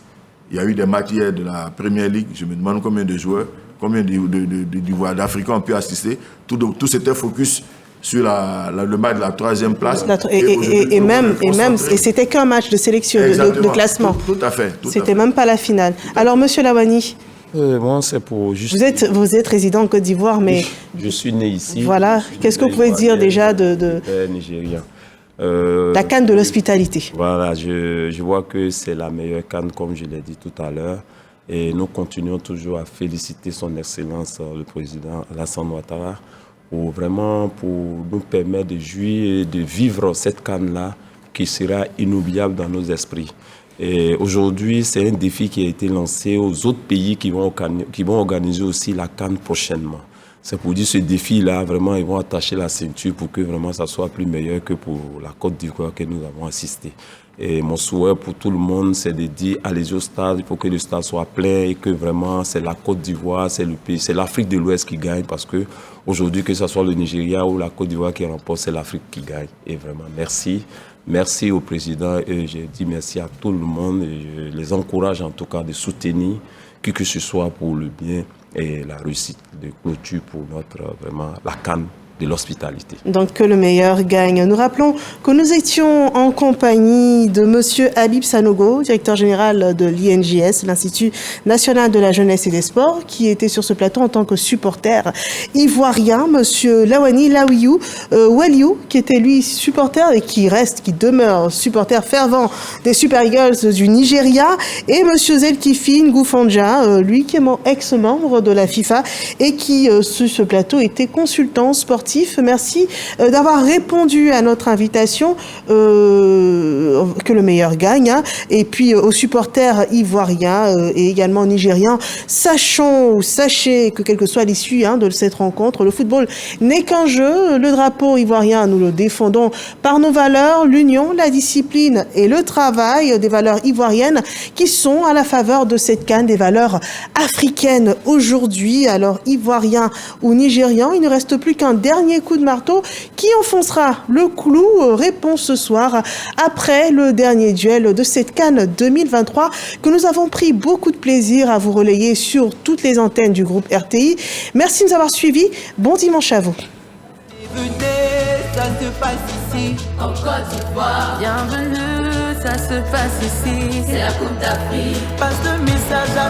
Il y a eu des matchs hier de la Premier League. Je me demande combien de joueurs, combien d'Africains ont pu assister. Tout s'était focus sur le match de la 3e place. Et c'était qu'un match de sélection, de classement. Tout à fait. C'était même pas la finale. Alors, Monsieur Lawani, moi, c'est pour juste... Vous êtes résident en Côte d'Ivoire, mais... Je suis né ici. Voilà. Qu'est-ce que vous pouvez dire déjà de Nigérien. La CAN de l'hospitalité? Voilà, je vois que c'est la meilleure CAN, comme je l'ai dit tout à l'heure. Et nous continuons toujours à féliciter son Excellence, le président Alassane Ouattara, pour nous permettre de jouir et de vivre cette CAN-là qui sera inoubliable dans nos esprits. Et aujourd'hui, c'est un défi qui a été lancé aux autres pays qui vont organiser aussi la CAN prochainement. C'est pour dire ce défi-là, vraiment, ils vont attacher la ceinture pour que vraiment ça soit plus meilleur que pour la Côte d'Ivoire que nous avons assisté. Et mon souhait pour tout le monde, c'est de dire allez au stade, il faut que le stade soit plein et que vraiment c'est la Côte d'Ivoire, c'est le pays, c'est l'Afrique de l'Ouest qui gagne parce que aujourd'hui, que ce soit le Nigeria ou la Côte d'Ivoire qui remporte, c'est l'Afrique qui gagne. Et vraiment, merci. Merci au président et je dis merci à tout le monde et je les encourage en tout cas de soutenir qui que ce soit pour le bien et la réussite de clôture pour notre vraiment la CAN de l'hospitalité. Donc que le meilleur gagne. Nous rappelons que nous étions en compagnie de monsieur Habib Sanogo, directeur général de l'INJS, l'Institut national de la jeunesse et des sports, qui était sur ce plateau en tant que supporter ivoirien, monsieur Lawani Lawiou Waliou, qui était lui supporter et qui demeure supporter fervent des Super Eagles du Nigeria, et monsieur Zelkifine Goufandja, lui qui est ex-membre de la FIFA et qui sur ce plateau était consultant sportif. Merci d'avoir répondu à notre invitation, que le meilleur gagne, hein. Et puis aux supporters ivoiriens et également nigériens, sachez que quelle que soit l'issue de cette rencontre, le football n'est qu'un jeu. Le drapeau ivoirien, nous le défendons par nos valeurs, l'union, la discipline et le travail, des valeurs ivoiriennes qui sont à la faveur de cette CAN, des valeurs africaines aujourd'hui. Alors ivoiriens ou nigérians, il ne reste plus qu'un dernier coup de marteau qui enfoncera le clou. Réponse ce soir après le dernier duel de cette CAN 2023 que nous avons pris beaucoup de plaisir à vous relayer sur toutes les antennes du groupe RTI. Merci de nous avoir suivis. Bon dimanche à vous. Ça se passe ici, en Côte d'Ivoire. Bienvenue, ça se passe ici, c'est la Coupe d'Afrique. Passe le message à